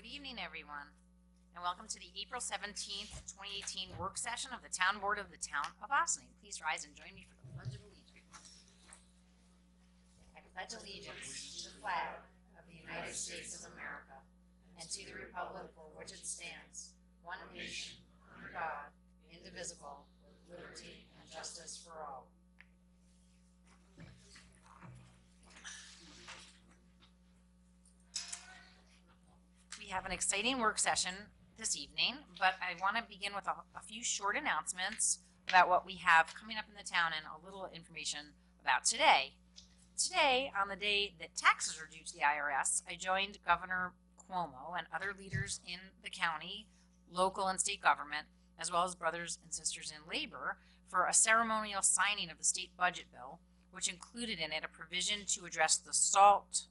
evening, everyone, and welcome to the April 17th, 2018 work session of the Town Board of the Town of Ossining. Please rise and join me for the Pledge of Allegiance. I pledge allegiance to the flag of the United States of America and to the republic for which it stands, one nation, under God, indivisible, with liberty and justice for all. We have an exciting work session this evening, but I want to begin with a few short announcements about what we have coming up in the town and a little information about today. Today, on the day that taxes are due to the IRS, I joined Governor Cuomo and other leaders in the county, local and state government, as well as brothers and sisters in labor, for a ceremonial signing of the state budget bill, which included in it a provision to address the SALT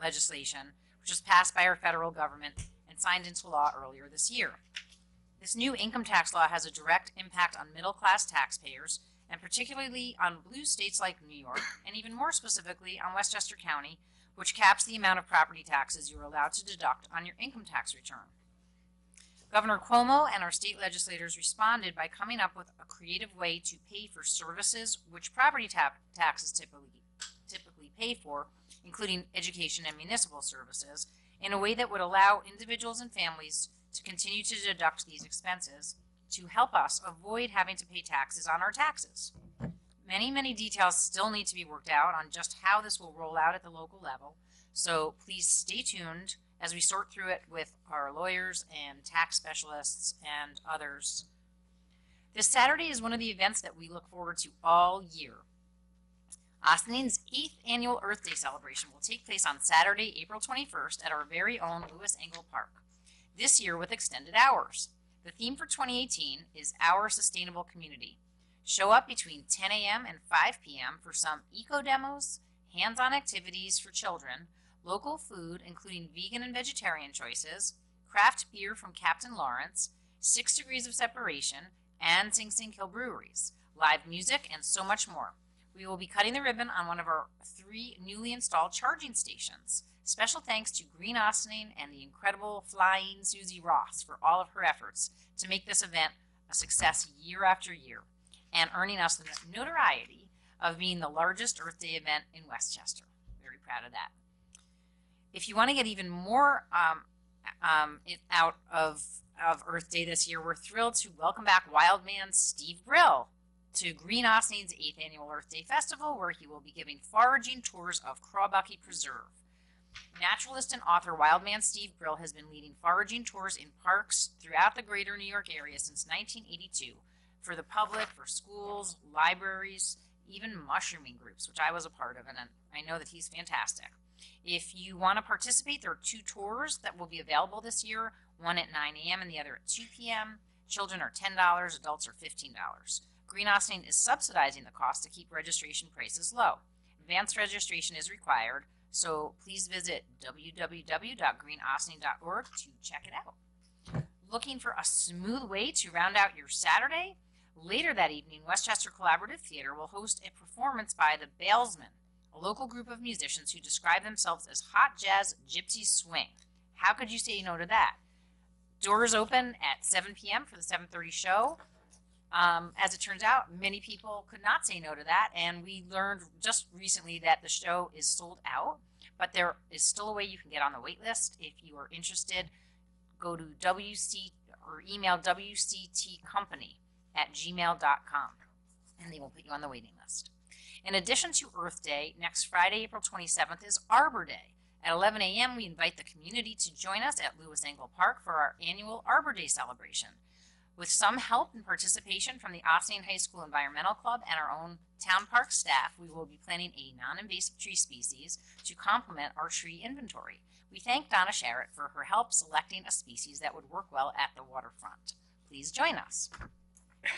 legislation, which was passed by our federal government and signed into law earlier this year. This new income tax law has a direct impact on middle-class taxpayers, and particularly on blue states like New York, and even more specifically on Westchester County, which caps the amount of property taxes you're allowed to deduct on your income tax return. Governor Cuomo and our state legislators responded by coming up with a creative way to pay for services which property taxes typically pay for, including education and municipal services, in a way that would allow individuals and families to continue to deduct these expenses to help us avoid having to pay taxes on our taxes. Many details still need to be worked out on just how this will roll out at the local level, so please stay tuned as we sort through it with our lawyers and tax specialists and others. This Saturday is one of the events that we look forward to all year. Ossining's 8th annual Earth Day celebration will take place on Saturday, April 21st at our very own Lewis Engle Park, this year with extended hours. The theme for 2018 is Our Sustainable Community. Show up between 10 a.m. and 5 p.m. for some eco-demos, hands-on activities for children, local food including vegan and vegetarian choices, craft beer from Captain Lawrence, 6 Degrees of Separation, and Sing Sing Kill breweries, live music, and so much more. We will be cutting the ribbon on one of our 3 newly installed charging stations. Special thanks to Green Ossining and the incredible Flying Susie Ross for all of her efforts to make this event a success year after year and earning us the notoriety of being the largest Earth Day event in Westchester. Very proud of that. If you want to get even more out of Earth Day this year, we're thrilled to welcome back Wildman Steve Brill to Green Ossining's 8th Annual Earth Day Festival, where he will be giving foraging tours of Crawbucky Preserve. Naturalist and author Wildman Steve Brill has been leading foraging tours in parks throughout the greater New York area since 1982 for the public, for schools, libraries, even mushrooming groups, which I was a part of, and I know that he's fantastic. If you want to participate, there are 2 tours that will be available this year, one at 9 a.m. and the other at 2 p.m. Children are $10, adults are $15. Green Ossining is subsidizing the cost to keep registration prices low. Advanced registration is required, so please visit www.greenossining.org to check it out. Looking for a smooth way to round out your Saturday? Later that evening, Westchester Collaborative Theater will host a performance by the Balesmen, a local group of musicians who describe themselves as hot jazz gypsy swing. How could you say no to that? Doors open at 7 p.m. for the 7:30 show. As it turns out, many people could not say no to that, and we learned just recently that the show is sold out, but there is still a way you can get on the wait list. If you are interested, go to email wctcompany@gmail.com, and they will put you on the waiting list. In addition to Earth Day, next Friday, April 27th, is Arbor Day. At 11 a.m., we invite the community to join us at Lewis Engle Park for our annual Arbor Day celebration. With some help and participation from the Ossining High School Environmental Club and our own town park staff, we will be planting a non-invasive tree species to complement our tree inventory. We thank Donna Sharrett for her help selecting a species that would work well at the waterfront. Please join us.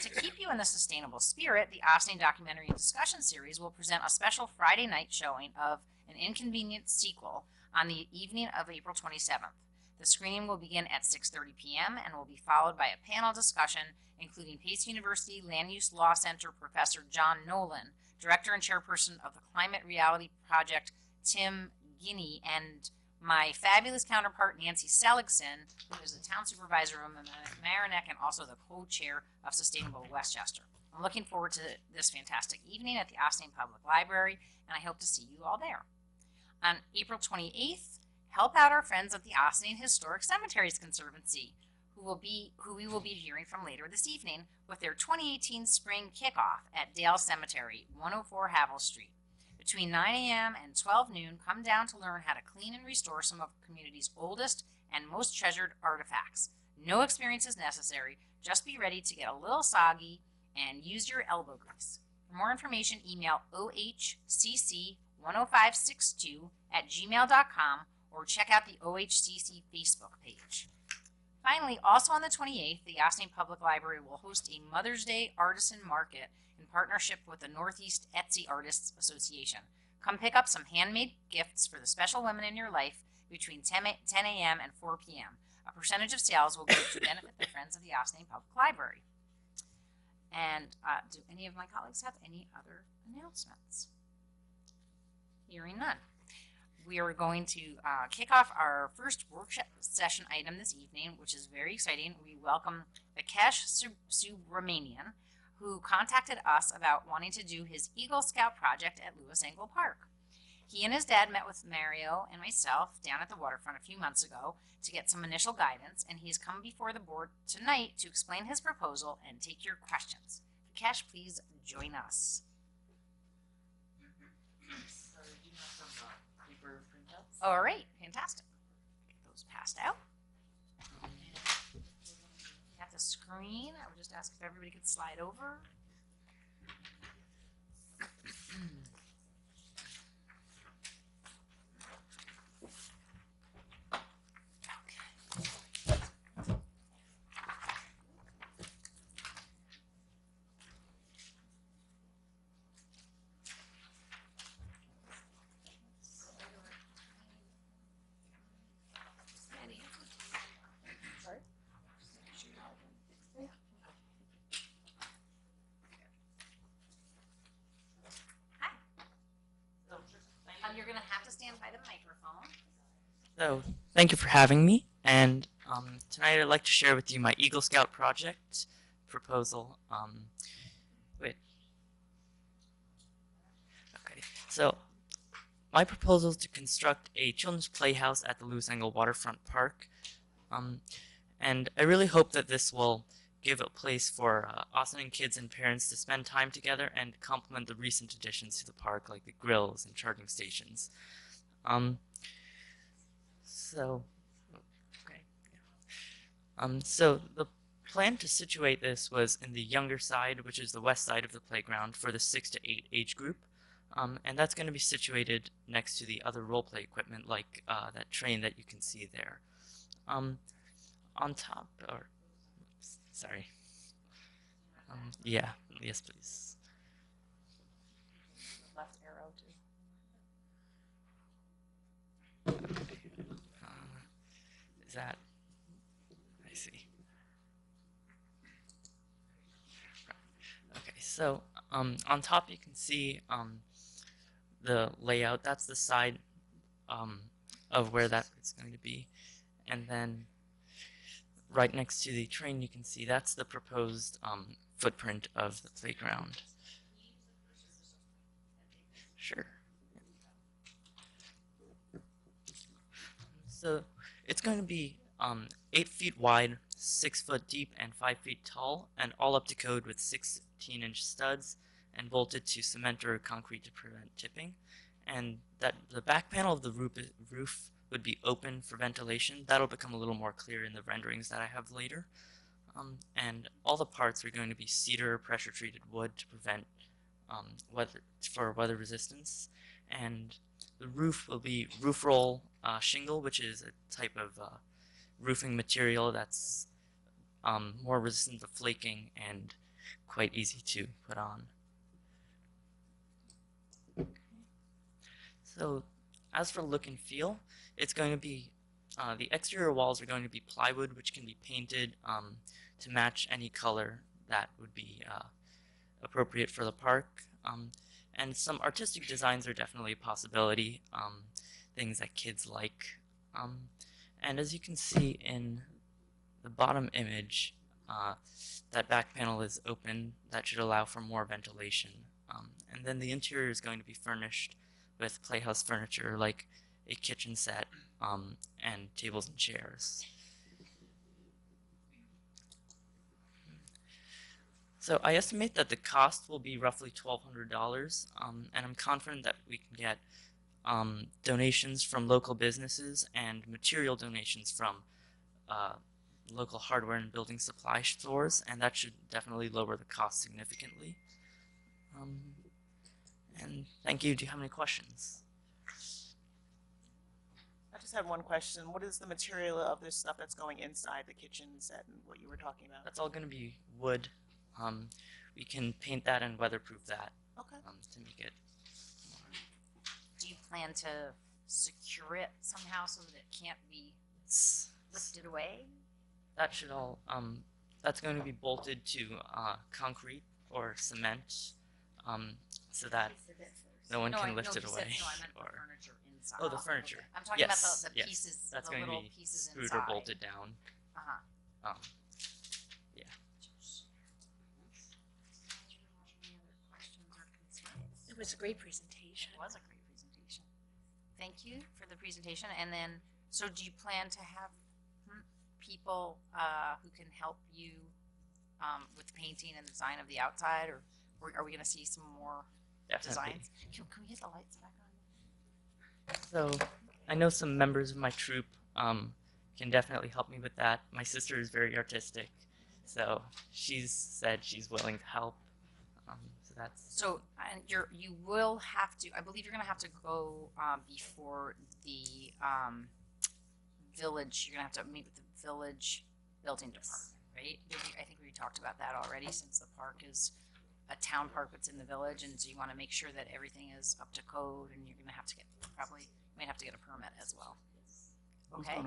To keep you in the sustainable spirit, the Ossining Documentary and Discussion Series will present a special Friday night showing of An Inconvenient Sequel on the evening of April 27th. The screening will begin at 6:30 p.m. and will be followed by a panel discussion including Pace University Land Use Law Center Professor John Nolan, Director and Chairperson of the Climate Reality Project Tim Guinea, and my fabulous counterpart, Nancy Seligson, who is the town supervisor of Mamaroneck and also the co-chair of Sustainable Westchester. I'm looking forward to this fantastic evening at the Austin Public Library, and I hope to see you all there. On April 28th, help out our friends at the Austin Historic Cemeteries Conservancy, who we will be hearing from later this evening with their 2018 spring kickoff at Dale Cemetery, 104 Havel Street. Between 9 a.m. and 12 noon, come down to learn how to clean and restore some of the community's oldest and most treasured artifacts. No experience is necessary. Just be ready to get a little soggy and use your elbow grease. For more information, email ohcc10562@gmail.com or check out the OHCC Facebook page. Finally, also on the 28th, the Austin Public Library will host a Mother's Day Artisan Market in partnership with the Northeast Etsy Artists Association. Come pick up some handmade gifts for the special women in your life between 10 a.m. and 4 p.m. A percentage of sales will go to benefit the Friends of the Austin Public Library. And do any of my colleagues have any other announcements? Hearing none. We are going to kick off our first workshop session item this evening, which is very exciting. We welcome Vikesh Subramanian, who contacted us about wanting to do his Eagle Scout project at Lewis Angle Park. He and his dad met with Mario and myself down at the waterfront a few months ago to get some initial guidance, and he's come before the board tonight to explain his proposal and take your questions. Vikesh, please join us. All right, fantastic. Get those passed out. At the screen, I would just ask if everybody could slide over. You're going to have to stand by the microphone. So, thank you for having me, and tonight I'd like to share with you my Eagle Scout project proposal. Okay, so my proposal is to construct a children's playhouse at the Lewis Angle Waterfront Park, and I really hope that this will give a place for Austin kids and parents to spend time together and complement the recent additions to the park, like the grills and charging stations. So the plan to situate this was in the younger side, which is the west side of the playground, for the 6 to 8 age group, and that's going to be situated next to the other role play equipment, like that train that you can see there. On top, or sorry. Yeah, yes, please. Left arrow too. Okay. Is that? I see. Right. Okay, so on top you can see the layout. That's the side of where that is going to be, and then right next to the train you can see that's the proposed footprint of the playground. Sure. So it's going to be 8 feet wide, 6 foot deep, and 5 feet tall, and all up to code with 16-inch studs and bolted to cement or concrete to prevent tipping. And that the back panel of the roof would be open for ventilation. That'll become a little more clear in the renderings that I have later. And all the parts are going to be cedar pressure treated wood to prevent weather resistance. And the roof will be roof roll shingle, which is a type of roofing material that's more resistant to flaking and quite easy to put on. So as for look and feel, it's going to be the exterior walls are going to be plywood, which can be painted to match any color that would be appropriate for the park. And some artistic designs are definitely a possibility, things that kids like, And as you can see in the bottom image, that back panel is open. That should allow for more ventilation. And then the interior is going to be furnished with playhouse furniture like a kitchen set and tables and chairs. So I estimate that the cost will be roughly $1,200, and I'm confident that we can get donations from local businesses and material donations from local hardware and building supply stores, and that should definitely lower the cost significantly. And thank you. Do you have any questions? I just have one question. What is the material of this stuff that's going inside the kitchen set and what you were talking about? That's all going to be wood. We can paint that and weatherproof that Okay. to make it. Do you plan to secure it somehow so that it can't be lifted away? That should all. That's going to be bolted to concrete or cement, so that no one can lift it you away. Said, no, I meant or the furniture inside. oh, the furniture. Okay. I'm talking Yes, about the yes. pieces, That's the going little to be pieces screwed inside. or bolted down. Uh-huh. Yeah. It was a great presentation. It was a great presentation. Thank you for the presentation. And then, so do you plan to have people who can help you with the painting and design of the outside, or are we going to see some more Definitely. designs? Can we get the lights back on? So I know some members of my troupe can definitely help me with that. My sister is very artistic, so she's said she's willing to help. So that's So, and you will have to, I believe you're going to have to go before the village. You're going to have to meet with the village building department, right? I think we talked about that already, since the park is a town park that's in the village, and so you want to make sure that everything is up to code, and you're going to have to get, probably, you might have to get a permit as well. Okay?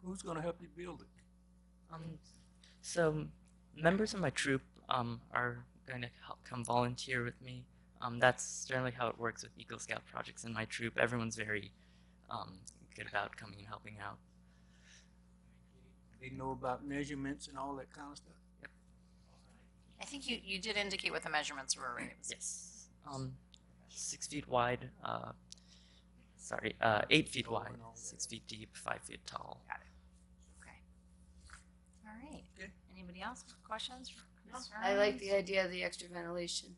Who's gonna help you build it? so members of my troupe are going to help come volunteer with me. That's generally how it works with Eagle Scout projects in my troupe. Everyone's very good about coming and helping out. They know about measurements and all that kind of stuff? I think you did indicate what the measurements were, right? It was Yes. 6 feet wide. 8 feet wide, 6 feet deep, 5 feet tall. Got it. Okay. All right. Okay. Anybody else? Questions? Concerns? I like the idea of the extra ventilation,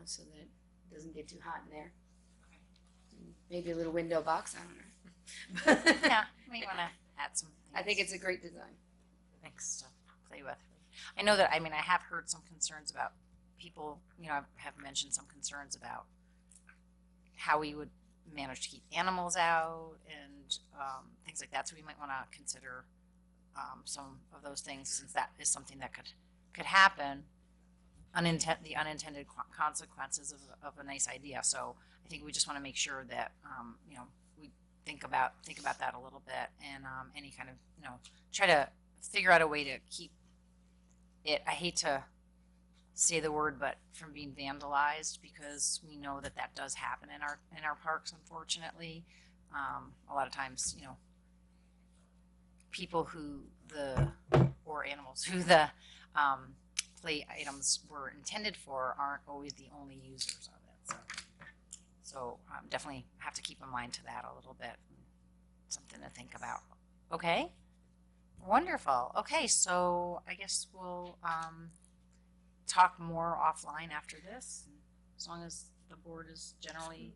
so that it doesn't get too hot in there. Maybe a little window box, I don't know. Yeah, we want to add some things. I think it's a great design. Thanks to play with. I know that, I mean, I have heard some concerns about people, I have mentioned some concerns about how we would manage to keep animals out and things like that. So we might want to consider some of those things, since that is something that could happen. The unintended consequences of a nice idea. So I think we just want to make sure that we think about that a little bit, and any kind of try to figure out a way to keep it. I hate to say the word, but from being vandalized, because we know that does happen in our parks, unfortunately. A lot of times, people or animals who the play items were intended for aren't always the only users of it. So definitely have to keep in mind to that a little bit. Something to think about. Okay. Wonderful. Okay, so I guess we'll talk more offline after this, as long as the board is generally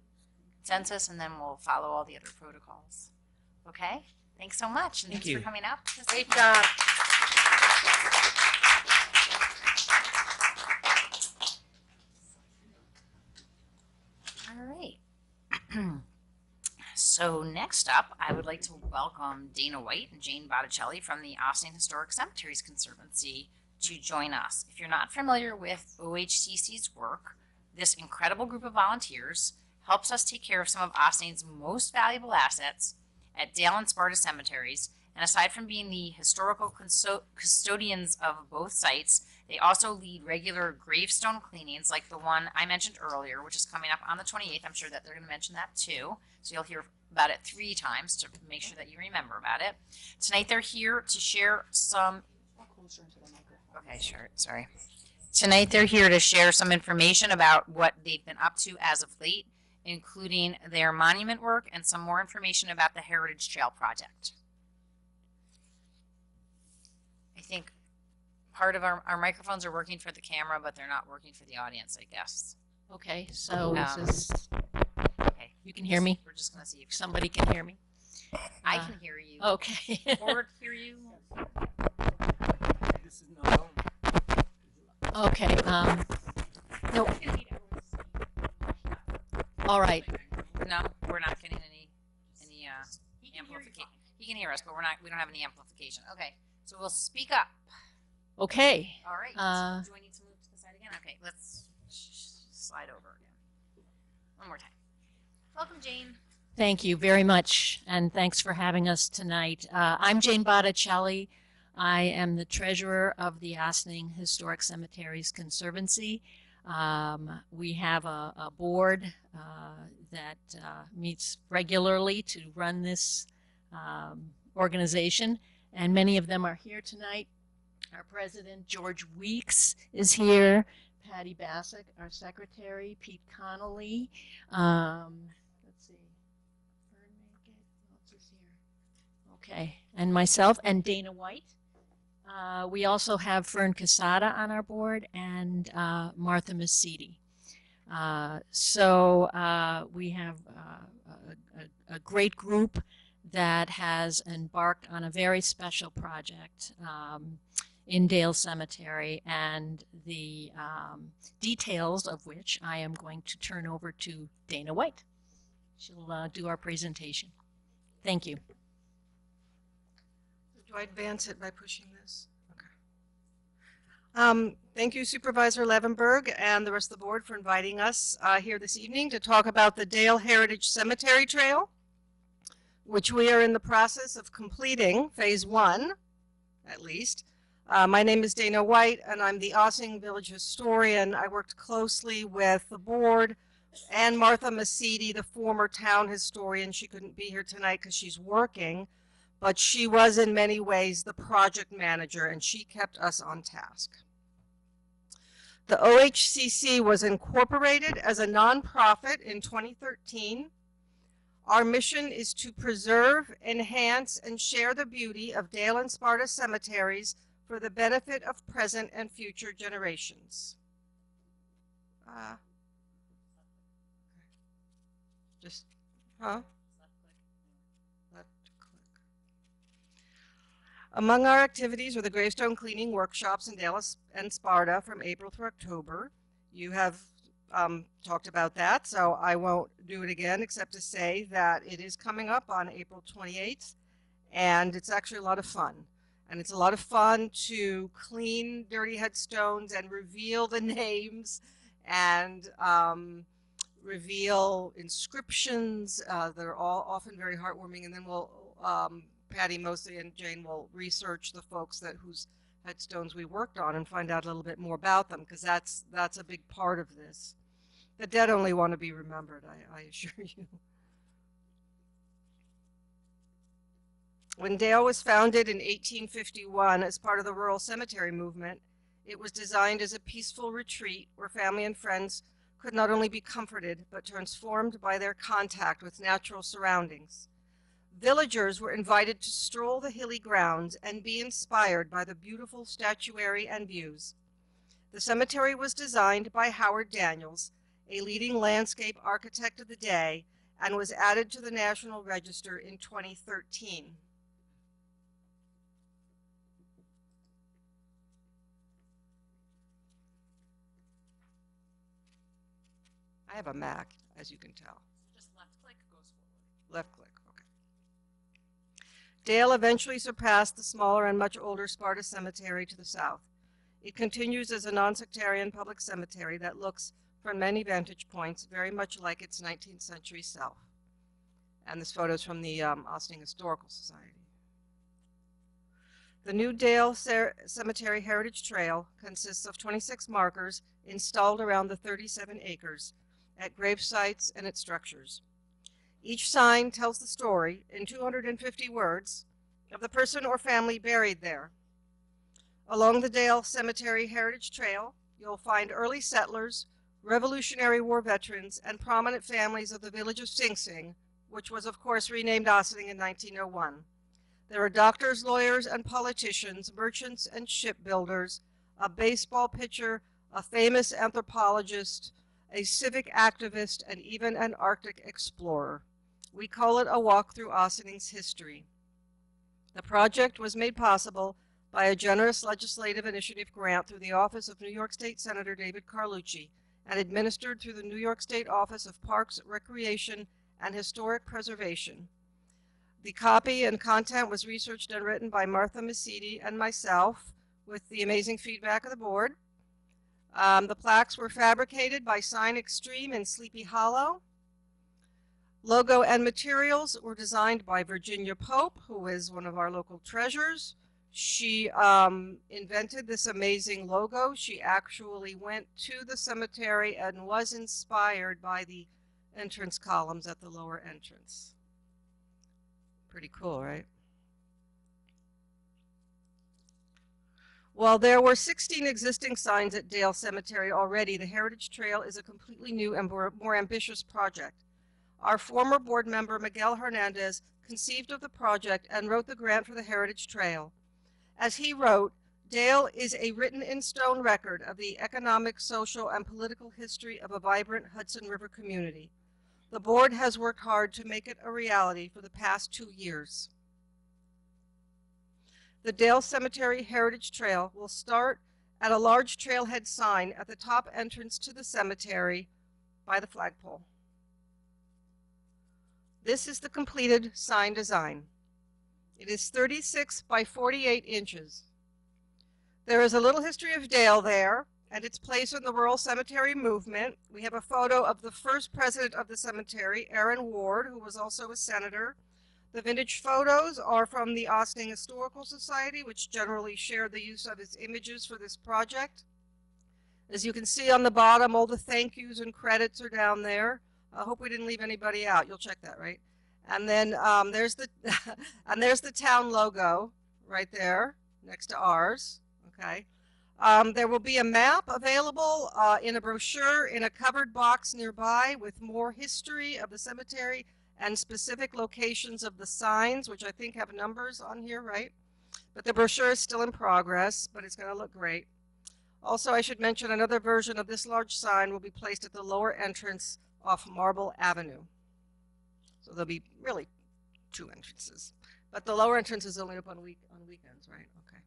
consensus, and then we'll follow all the other protocols. Okay? Thanks so much, and Thank thanks you. for coming out. Great job. All right. So next up, I would like to welcome Dana White and Jane Botticelli from the Austin Historic Cemeteries Conservancy to join us. If you're not familiar with OHCC's work, this incredible group of volunteers helps us take care of some of Austin's most valuable assets at Dale and Sparta cemeteries, And aside from being the historical custodians of both sites, they also lead regular gravestone cleanings like the one I mentioned earlier, which is coming up on the 28th. I'm sure that they're going to mention that too. So you'll hear about it 3 times to make sure that you remember about it. Tonight they're here to share some. Okay, sure. Sorry. Tonight they're here to share some information about what they've been up to as of late, including their monument work and some more information about the Heritage Trail project. I think part of our microphones are working for the camera, but they're not working for the audience, I guess. Okay, so Um, this is, Okay. you can hear me? We're just going to see if Somebody can hear me? I can hear you. Okay. Or hear you. This is not on. Okay, no, all right. No, we're not getting any amplification. He can hear us, but we don't have any amplification. Okay, so we'll speak up. Okay, All right. Uh, Do I need to move to the side again? Okay, let's slide over again. One more time. Welcome, Jane. thank you very much, and thanks for having us tonight. I'm Jane Botticelli. I am the treasurer of the Ossining Historic Cemeteries Conservancy. We have a board that meets regularly to run this organization, and many of them are here tonight. Our president, George Weeks, is here. Patty Bassick, our secretary, Pete Connolly. Let's see. Fern Naked, who else is here? Okay, and myself and Dana White. We also have Fern Casada on our board and Martha Masidi. So we have a great group that has embarked on a very special project in Dale Cemetery, and the details of which I am going to turn over to Dana White. She'll do our presentation. Thank you. Do I advance it by pushing this? Okay. Thank you, Supervisor Levenberg and the rest of the board for inviting us here this evening to talk about the Dale Heritage Cemetery Trail, which we are in the process of completing, phase 1, at least. My name is Dana White, and I'm the Ossining Village historian. I worked closely with the board and Martha Masidi, the former town historian. She couldn't be here tonight because she's working, but she was in many ways the project manager, and she kept us on task. The OHCC was incorporated as a nonprofit in 2013. Our mission is to preserve, enhance, and share the beauty of Dale and Sparta cemeteries for the benefit of present and future generations. Left click. Among our activities are the gravestone cleaning workshops in Dale and Sparta from April through October. You have talked about that, so I won't do it again except to say that it is coming up on April 28th, and it's actually a lot of fun. And it's a lot of fun to clean dirty headstones and reveal the names and reveal inscriptions that are all often very heartwarming. And then we'll, Patty mostly and Jane will research the folks whose headstones we worked on and find out a little bit more about them, because that's a big part of this. The dead only want to be remembered, I assure you. When Dale was founded in 1851 as part of the rural cemetery movement, it was designed as a peaceful retreat where family and friends could not only be comforted, but transformed by their contact with natural surroundings. Villagers were invited to stroll the hilly grounds and be inspired by the beautiful statuary and views. The cemetery was designed by Howard Daniels, a leading landscape architect of the day, and was added to the National Register in 2013. I have a Mac, as you can tell. Just left click goes forward. Left click, okay. Dale eventually surpassed the smaller and much older Sparta Cemetery to the south. It continues as a non-sectarian public cemetery that looks, from many vantage points, very much like its 19th century self. And this photo is from the Ossining Historical Society. The new Dale Cemetery Heritage Trail consists of 26 markers installed around the 37 acres at grave sites and its structures. Each sign tells the story in 250 words of the person or family buried there. Along the Dale Cemetery Heritage Trail, you'll find early settlers, Revolutionary War veterans, and prominent families of the village of Sing Sing, which was of course renamed Ossining in 1901. There are doctors, lawyers, and politicians, merchants and shipbuilders, a baseball pitcher, a famous anthropologist, a civic activist, and even an Arctic explorer. We call it a walk through Ossining's history. The project was made possible by a generous legislative initiative grant through the office of New York State Senator David Carlucci and administered through the New York State Office of Parks, Recreation, and Historic Preservation. The copy and content was researched and written by Martha Masidi and myself with the amazing feedback of the board. The plaques were fabricated by Sign Extreme in Sleepy Hollow. Logo and materials were designed by Virginia Pope, who is one of our local treasures. She invented this amazing logo. She actually went to the cemetery and was inspired by the entrance columns at the lower entrance. Pretty cool, right? While there were 16 existing signs at Dale Cemetery already, the Heritage Trail is a completely new and more ambitious project. Our former board member, Miguel Hernandez, conceived of the project and wrote the grant for the Heritage Trail. As he wrote, Dale is a written-in-stone record of the economic, social, and political history of a vibrant Hudson River community. The board has worked hard to make it a reality for the past 2 years. The Dale Cemetery Heritage Trail will start at a large trailhead sign at the top entrance to the cemetery by the flagpole. This is the completed sign design. It is 36 by 48 inches. There is a little history of Dale there and its place in the rural cemetery movement. We have a photo of the first president of the cemetery, Aaron Ward, who was also a senator. The vintage photos are from the Ossining Historical Society, which generally shared the use of its images for this project. As you can see on the bottom, all the thank yous and credits are down there. I hope we didn't leave anybody out. You'll check that, right? And then there's the there's the town logo right there next to ours. Okay. There will be a map available in a brochure in a covered box nearby with more history of the cemetery and specific locations of the signs, which I think have numbers on here, right? But the brochure is still in progress, but it's going to look great. Also, I should mention another version of this large sign will be placed at the lower entrance off Marble Avenue. So there'll be really 2 entrances. But the lower entrance is only up on weekends, right? Okay.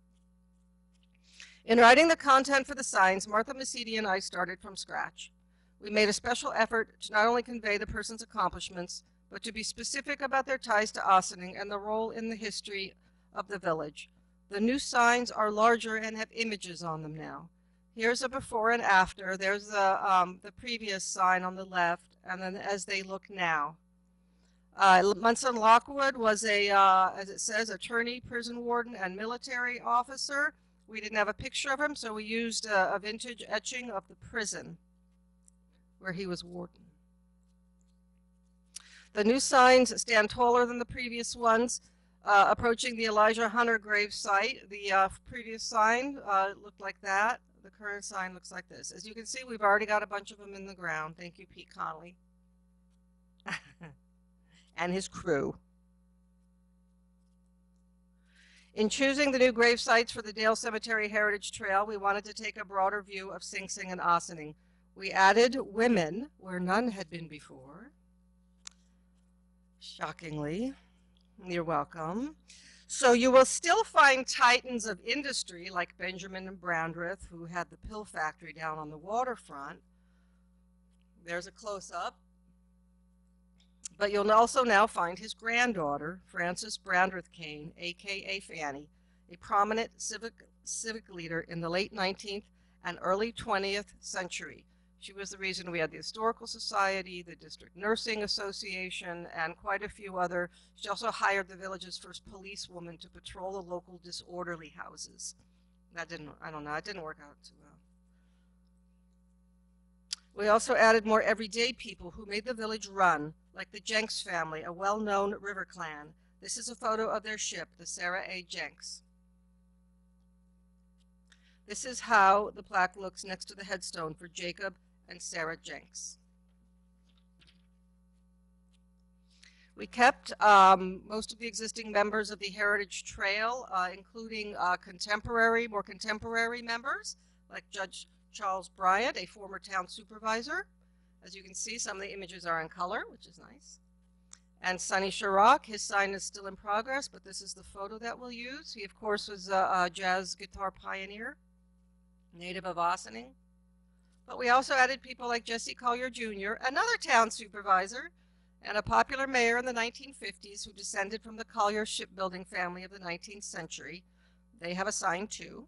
In writing the content for the signs, Martha Masidi and I started from scratch. We made a special effort to not only convey the person's accomplishments, but to be specific about their ties to Ossining and the role in the history of the village. The new signs are larger and have images on them now. Here's a before and after. There's the previous sign on the left, and then as they look now. Munson Lockwood was a, as it says, attorney, prison warden, and military officer. We didn't have a picture of him, so we used a vintage etching of the prison where he was warden. The new signs stand taller than the previous ones, approaching the Elijah Hunter grave site. The previous sign looked like that. The current sign looks like this. As you can see, we've already got a bunch of them in the ground. Thank you, Pete Connolly. And his crew. In choosing the new grave sites for the Dale Cemetery Heritage Trail, we wanted to take a broader view of Sing Sing and Ossining. We added women where none had been before. Shockingly. You're welcome. So you will still find titans of industry like Benjamin Brandreth, who had the pill factory down on the waterfront. There's a close-up. But you'll also now find his granddaughter, Frances Brandreth Kane, a.k.a. Fanny, a prominent civic leader in the late 19th and early 20th century. She was the reason we had the Historical Society, the District Nursing Association, and quite a few other. She also hired the village's first policewoman to patrol the local disorderly houses. That didn't, I don't know, it didn't work out too well. We also added more everyday people who made the village run, like the Jenks family, a well-known river clan. This is a photo of their ship, the Sarah A. Jenks. This is how the plaque looks next to the headstone for Jacob and Sarah Jenks. We kept most of the existing members of the Heritage Trail, including more contemporary members, like Judge Charles Bryant, a former town supervisor. As you can see, some of the images are in color, which is nice. And Sonny Sharrock, his sign is still in progress, but this is the photo that we'll use. He, of course, was a jazz guitar pioneer, native of Ossining. But we also added people like Jesse Collier Jr., another town supervisor, and a popular mayor in the 1950s who descended from the Collier shipbuilding family of the 19th century. They have a sign too.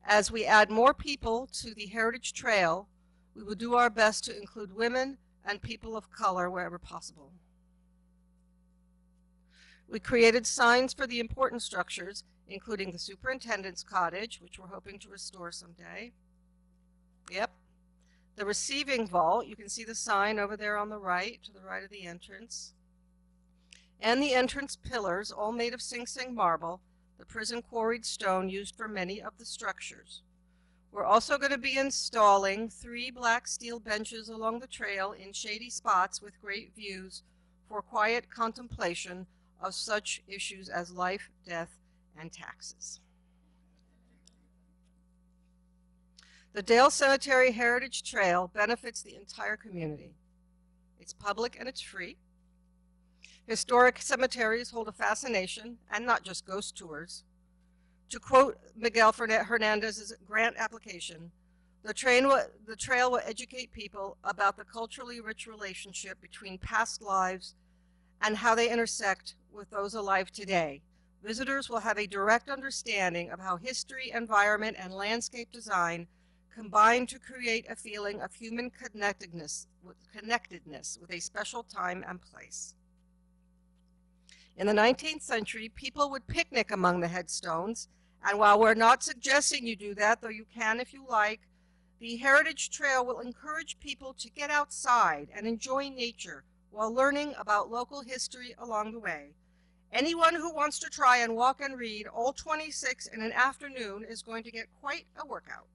As we add more people to the Heritage Trail, we will do our best to include women and people of color wherever possible. We created signs for the important structures, including the superintendent's cottage, which we're hoping to restore someday. Yep. The receiving vault, you can see the sign over there on the right, to the right of the entrance. And the entrance pillars, all made of Sing Sing marble, the prison quarried stone used for many of the structures. We're also going to be installing 3 black steel benches along the trail in shady spots with great views for quiet contemplation of such issues as life, death, and taxes. The Dale Cemetery Heritage Trail benefits the entire community. It's public and it's free. Historic cemeteries hold a fascination, and not just ghost tours. To quote Miguel Hernandez's grant application, the trail will educate people about the culturally rich relationship between past lives and how they intersect with those alive today. Visitors will have a direct understanding of how history, environment, and landscape design combine to create a feeling of human connectedness with a special time and place. In the 19th century, people would picnic among the headstones, and while we're not suggesting you do that, though you can if you like, the Heritage Trail will encourage people to get outside and enjoy nature while learning about local history along the way. Anyone who wants to try and walk and read all 26 in an afternoon is going to get quite a workout.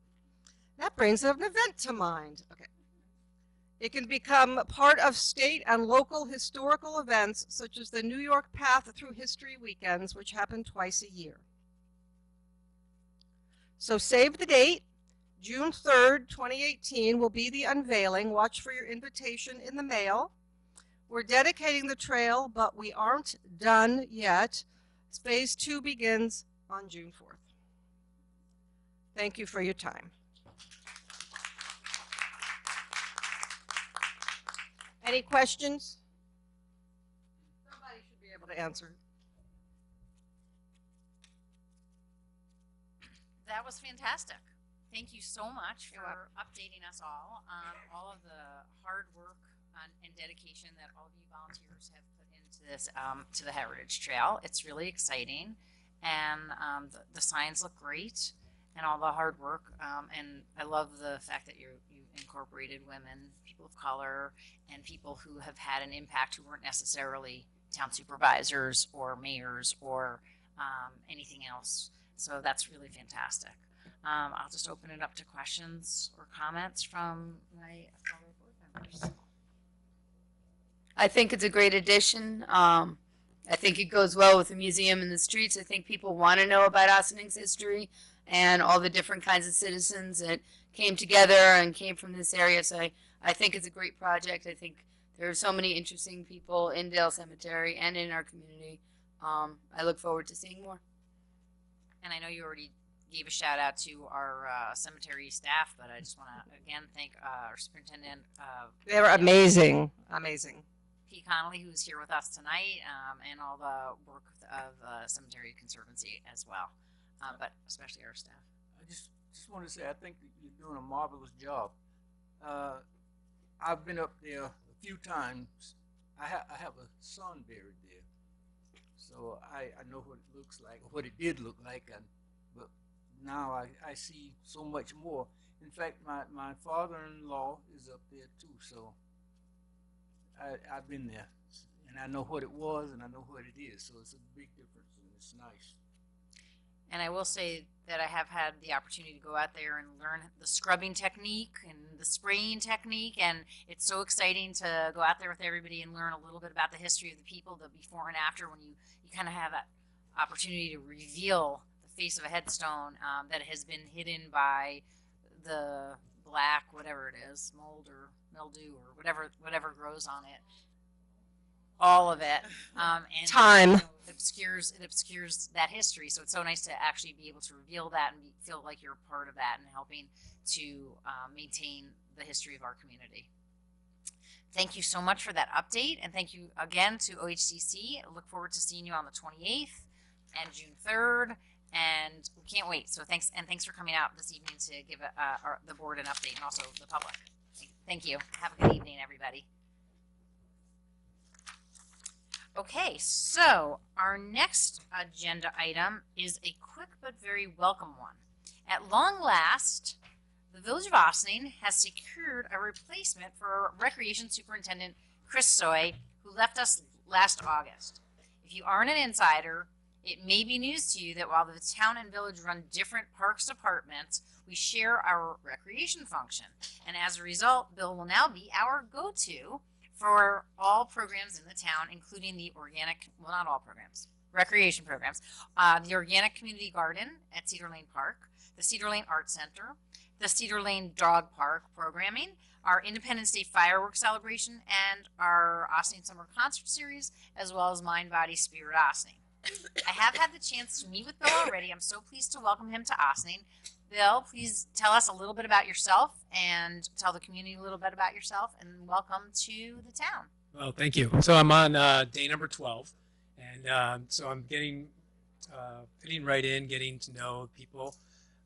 That brings an event to mind. Okay. It can become part of state and local historical events such as the New York Path Through History weekends, which happen twice a year. So save the date. June 3rd, 2018 will be the unveiling. Watch for your invitation in the mail. We're dedicating the trail, but we aren't done yet. Phase 2 begins on June 4th. Thank you for your time. Any questions? Somebody should be able to answer. That was fantastic. Thank you so much for updating us all of the hard work and dedication that all of you volunteers have put into this, to the Heritage Trail. It's really exciting, and the signs look great, and all the hard work. And I love the fact that you incorporated women, people of color, and people who have had an impact who weren't necessarily town supervisors or mayors or anything else. So that's really fantastic. I'll just open it up to questions or comments from my fellow board members. I think it's a great addition. I think it goes well with the museum and the streets. I think people want to know about Ossening's history and all the different kinds of citizens that came together and came from this area. So I think it's a great project. I think there are so many interesting people in Dale Cemetery and in our community. I look forward to seeing more. And I know you already gave a shout out to our cemetery staff, but I just want to again thank our superintendent. They were amazing, amazing. Pete Connolly, who's here with us tonight, and all the work of Cemetery Conservancy as well, but especially our staff. I just want to say I think that you're doing a marvelous job. I've been up there a few times. I have a son buried there, so I know what it looks like, what it did look like, but now I see so much more. In fact, my father-in-law is up there too, so I've been there, and I know what it was, and I know what it is. So it's a big difference, and it's nice. And I will say that I have had the opportunity to go out there and learn the scrubbing technique and the spraying technique. And it's so exciting to go out there with everybody and learn a little bit about the history of the people, the before and after, when you kind of have that opportunity to reveal the face of a headstone that has been hidden by the black, whatever it is, mold or mildew or whatever grows on it. All of it, and Time. it obscures that history. So it's so nice to actually be able to reveal that and feel like you're a part of that and helping to maintain the history of our community. Thank you so much for that update, and thank you again to OHCC. I look forward to seeing you on the 28th and June 3rd, and we can't wait. So thanks for coming out this evening to give the board an update and also the public. Thank you. Have a good evening, everybody. Okay, so our next agenda item is a quick but very welcome one. At long last, the Village of Ossining has secured a replacement for Recreation Superintendent Chris Soy, who left us last August. If you aren't an insider, it may be news to you that while the town and village run different parks departments, we share our recreation function. And as a result, Bill will now be our go-to for all programs in the town, including the organic, well, not all programs, recreation programs, the Organic Community Garden at Cedar Lane Park, the Cedar Lane Art Center, the Cedar Lane Dog Park programming, our Independence Day fireworks celebration, and our Ossining Summer Concert Series, as well as Mind, Body, Spirit Ossining. I have had the chance to meet with Bill already. I'm so pleased to welcome him to Ossining. Bill, please tell us a little bit about yourself and tell the community a little bit about yourself, and welcome to the town. Well, thank you. So I'm on day number 12, and so I'm getting fitting right in, getting to know people.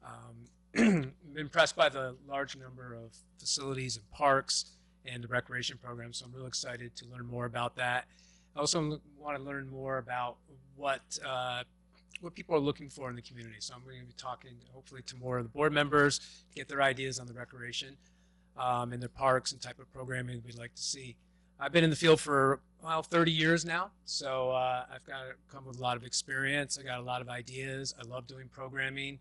I'm impressed by the large number of facilities and parks and the recreation program, so I'm real excited to learn more about that. I also want to learn more about what people are looking for in the community. So I'm going to be talking hopefully to more of the board members to get their ideas on the recreation and their parks and type of programming we'd like to see. I've been in the field for 30 years now, so I've come with a lot of experience. I got a lot of ideas. I love doing programming.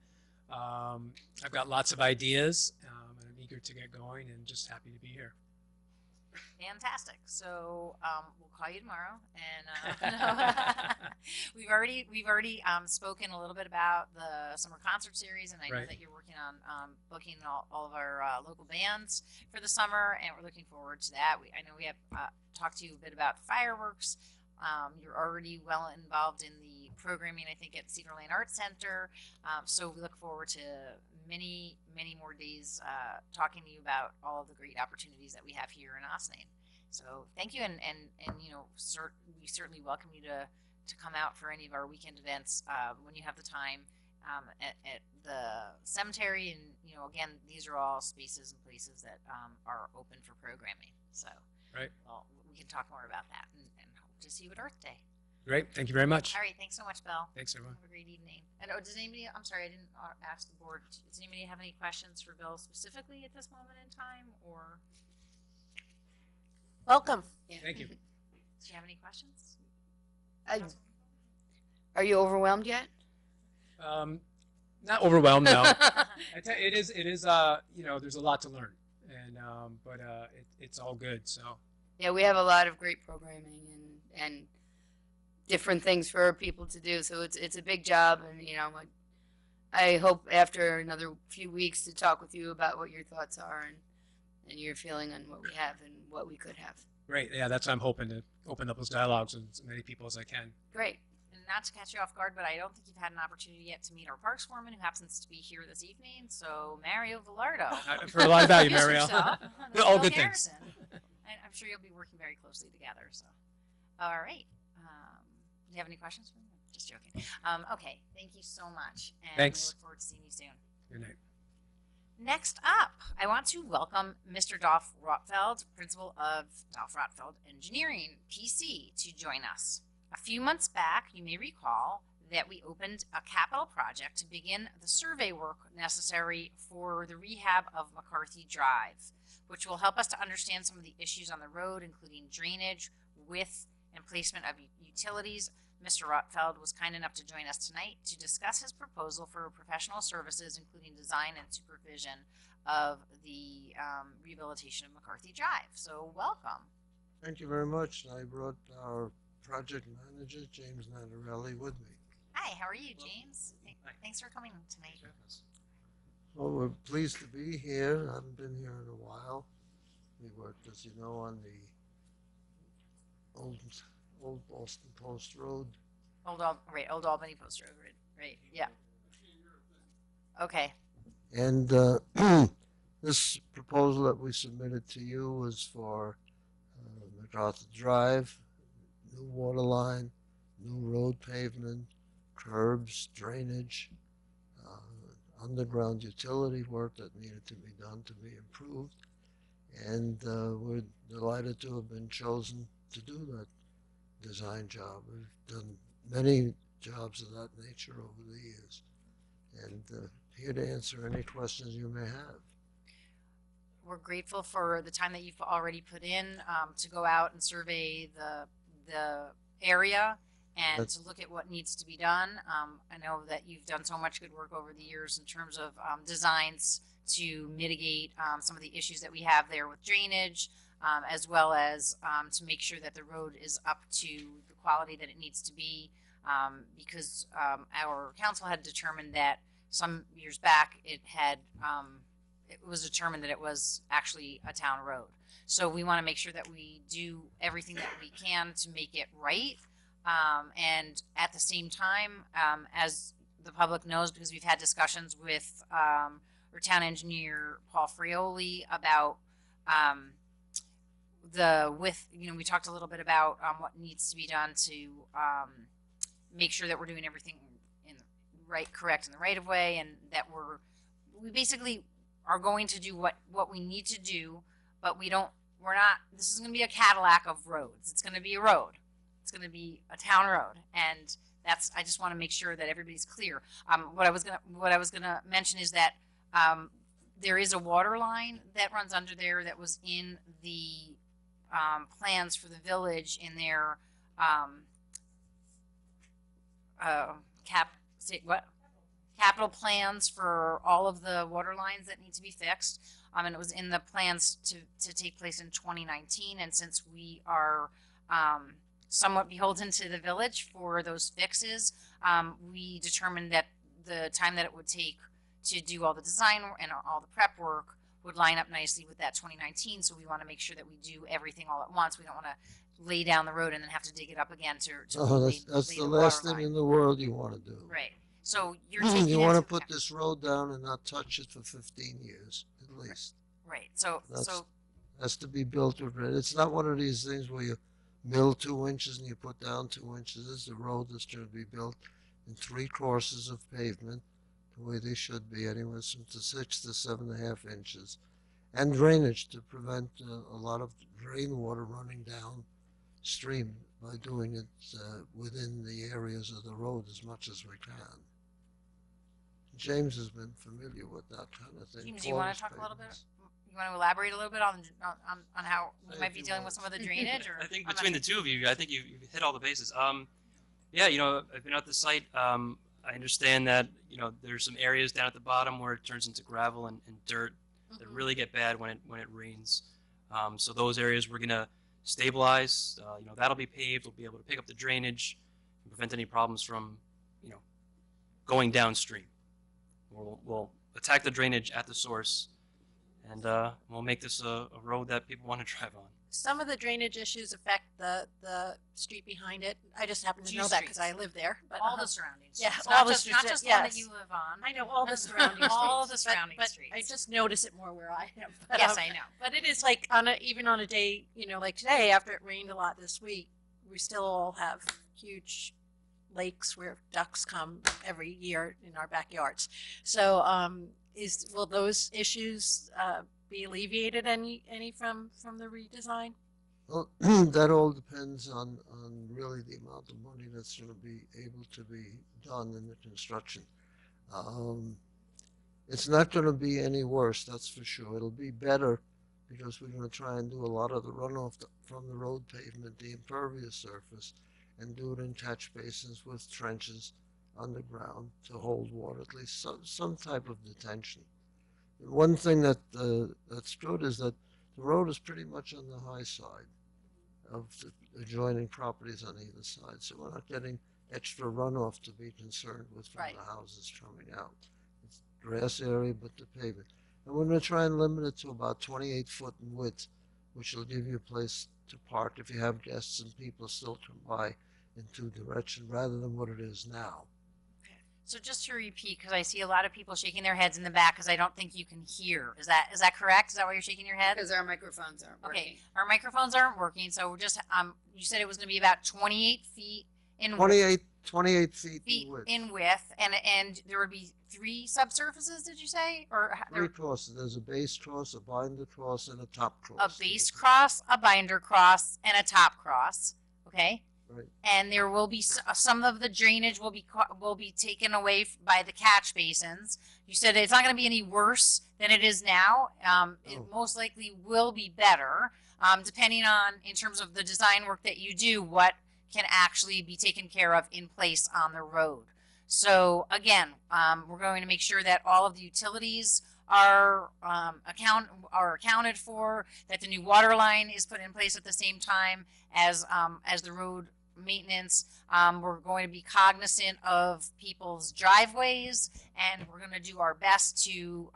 I've got lots of ideas, and I'm eager to get going and just happy to be here. Fantastic. So we'll call you tomorrow, and we've already spoken a little bit about the summer concert series, and I know that you're working on booking all of our local bands for the summer, and we're looking forward to that. I know we have talked to you a bit about fireworks. You're already well involved in the programming, I think, at Cedar Lane Art Center. So we look forward to many more days talking to you about all of the great opportunities that we have here in Ossining. So thank you, and you know, we certainly welcome you to come out for any of our weekend events when you have the time at the cemetery. And you know, again, these are all spaces and places that are open for programming. So well, we can talk more about that, and hope to see you at Earth Day. Great. Thank you very much. All right. Thanks so much, Bill. Thanks, everyone. Have a great evening. And does anybody, I'm sorry, I didn't ask the board, does anybody have any questions for Bill specifically at this moment in time, or? Welcome. Yeah. Thank you. Do you have any questions? Are you overwhelmed yet? Not overwhelmed, no. It is, you know, there's a lot to learn, and but it's all good. So Yeah, we have a lot of great programming and different things for people to do. So it's a big job, and you know, I hope after another few weeks to talk with you about what your thoughts are and your feeling on what we have and what we could have. great. Yeah, that's what I'm hoping to open up those dialogues with as many people as I can. Great. And not to catch you off guard, but I don't think you've had an opportunity yet to meet our parks foreman, who happens to be here this evening. So Mario Villardo. I've heard a lot about you, Mario. Introduce All yourself. good Bill things. Harrison. I'm sure you'll be working very closely together. So, all right. Do you have any questions for me? Just joking. Okay. Thank you so much. And Thanks. we look forward to seeing you soon. Good night. Next up, I want to welcome Mr. Dolph Rotfeld, principal of Dolph Rotfeld Engineering, PC, to join us. A few months back, you may recall that we opened a capital project to begin the survey work necessary for the rehab of McCarthy Drive, which will help us to understand some of the issues on the road, including drainage, width, and placement of utilities. Mr. Rotfeld was kind enough to join us tonight to discuss his proposal for professional services, including design and supervision of the rehabilitation of McCarthy Drive. So welcome. Thank you very much. I brought our project manager, James Nanarelli, with me. Hi, how are you, James? Thanks for coming tonight. Well, we're pleased to be here. I haven't been here in a while. We worked, as you know, on the old Boston Post Road. Old Albany Post Road, right, yeah. Okay, And this proposal that we submitted to you was for MacArthur Drive, new water line, new road pavement, curbs, drainage, underground utility work that needed to be done to be improved. And we're delighted to have been chosen to do that design job. We've done many jobs of that nature over the years. And here to answer any questions you may have. we're grateful for the time that you've already put in to go out and survey the area and to look at what needs to be done. I know that you've done so much good work over the years in terms of designs to mitigate some of the issues that we have there with drainage, as well as to make sure that the road is up to the quality that it needs to be, because our council had determined that some years back it was determined that it was actually a town road. So we want to make sure that we do everything that we can to make it right. And at the same time, as the public knows, because we've had discussions with our town engineer, Paul Frioli, about we talked a little bit about what needs to be done to make sure that we're doing everything correct in the right of way, and that we basically are going to do what we need to do, but this is going to be a Cadillac of roads. It's going to be a road. It's going to be a town road, and I just want to make sure that everybody's clear. What I was going to mention is that there is a water line that runs under there that was in the plans for the village in their capital plans for all of the water lines that need to be fixed. And it was in the plans to take place in 2019. And since we are somewhat beholden to the village for those fixes, we determined that the time that it would take to do all the design and all the prep work would line up nicely with that 2019. So we want to make sure that we do everything all at once. We don't want to lay down the road and then have to dig it up again that's the last thing in the world you want to do. Right. So you're taking you want to put this road down and not touch it for 15 years at least. Right. So has to be built with it. It's not one of these things where you mill 2 inches and you put down 2 inches. This is a road that's going to be built in 3 courses of pavement, the way they should be, anywhere from 6 to 7.5 inches, and drainage to prevent a lot of rainwater running downstream by doing it within the areas of the road as much as we can. James has been familiar with that kind of thing. James, do you want to talk a little bit? You want to elaborate a little bit on how we might be dealing with some of the drainage? Or I think between the two of you, I think you hit all the bases. Yeah, I've been at the site. I understand that there's some areas down at the bottom where it turns into gravel and dirt that really get bad when it rains. So those areas we're gonna stabilize. That'll be paved. We'll be able to pick up the drainage and prevent any problems from going downstream. We'll attack the drainage at the source, and we'll make this a road that people want to drive on. Some of the drainage issues affect the street behind it. I just happen to know that because I live there. But all the surrounding streets. Yeah, not all the just, streets. Not just Yes. one that you live on. I know all the surrounding streets. All the surrounding but streets. I just notice it more where I am. But, Yes, I know. But it is like even on a day, like today, after it rained a lot this week, we still all have huge lakes where ducks come every year in our backyards. So will those issues be alleviated any from the redesign? Well, that all depends on really the amount of money that's going to be able to be done in the construction. It's not going to be any worse, that's for sure. It'll be better because we're going to try and do a lot of the runoff from the road pavement, the impervious surface, and do it in catch basins with trenches underground to hold water, at least some type of detention. One thing that's good is that the road is pretty much on the high side of the adjoining properties on either side, so we're not getting extra runoff to be concerned with from Right. the houses coming out. It's grass area, but the pavement. And we're going to try and limit it to about 28 foot in width, which will give you a place to park if you have guests and people still come by in two directions rather than what it is now. So just to repeat, because I see a lot of people shaking their heads in the back because I don't think you can hear. Is that correct? Is that why you're shaking your head? Because our microphones aren't working. Okay, our microphones aren't working, so we're just you said it was going to be about 28 feet in 28 feet in width, and there would be 3 subsurfaces. Did you say, or Three crosses. There's a base cross, a binder cross, and a top cross. a base cross, a binder cross, and a top cross? Okay. Right. And there will be some of the drainage will be taken away by the catch basins. You said it's not going to be any worse than it is now. It most likely will be better, depending on, in terms of the design work that you do, what can actually be taken care of in place on the road. So again, we're going to make sure that all of the utilities are accounted for, that the new water line is put in place at the same time as the road maintenance. We're going to be cognizant of people's driveways, and we're going to do our best to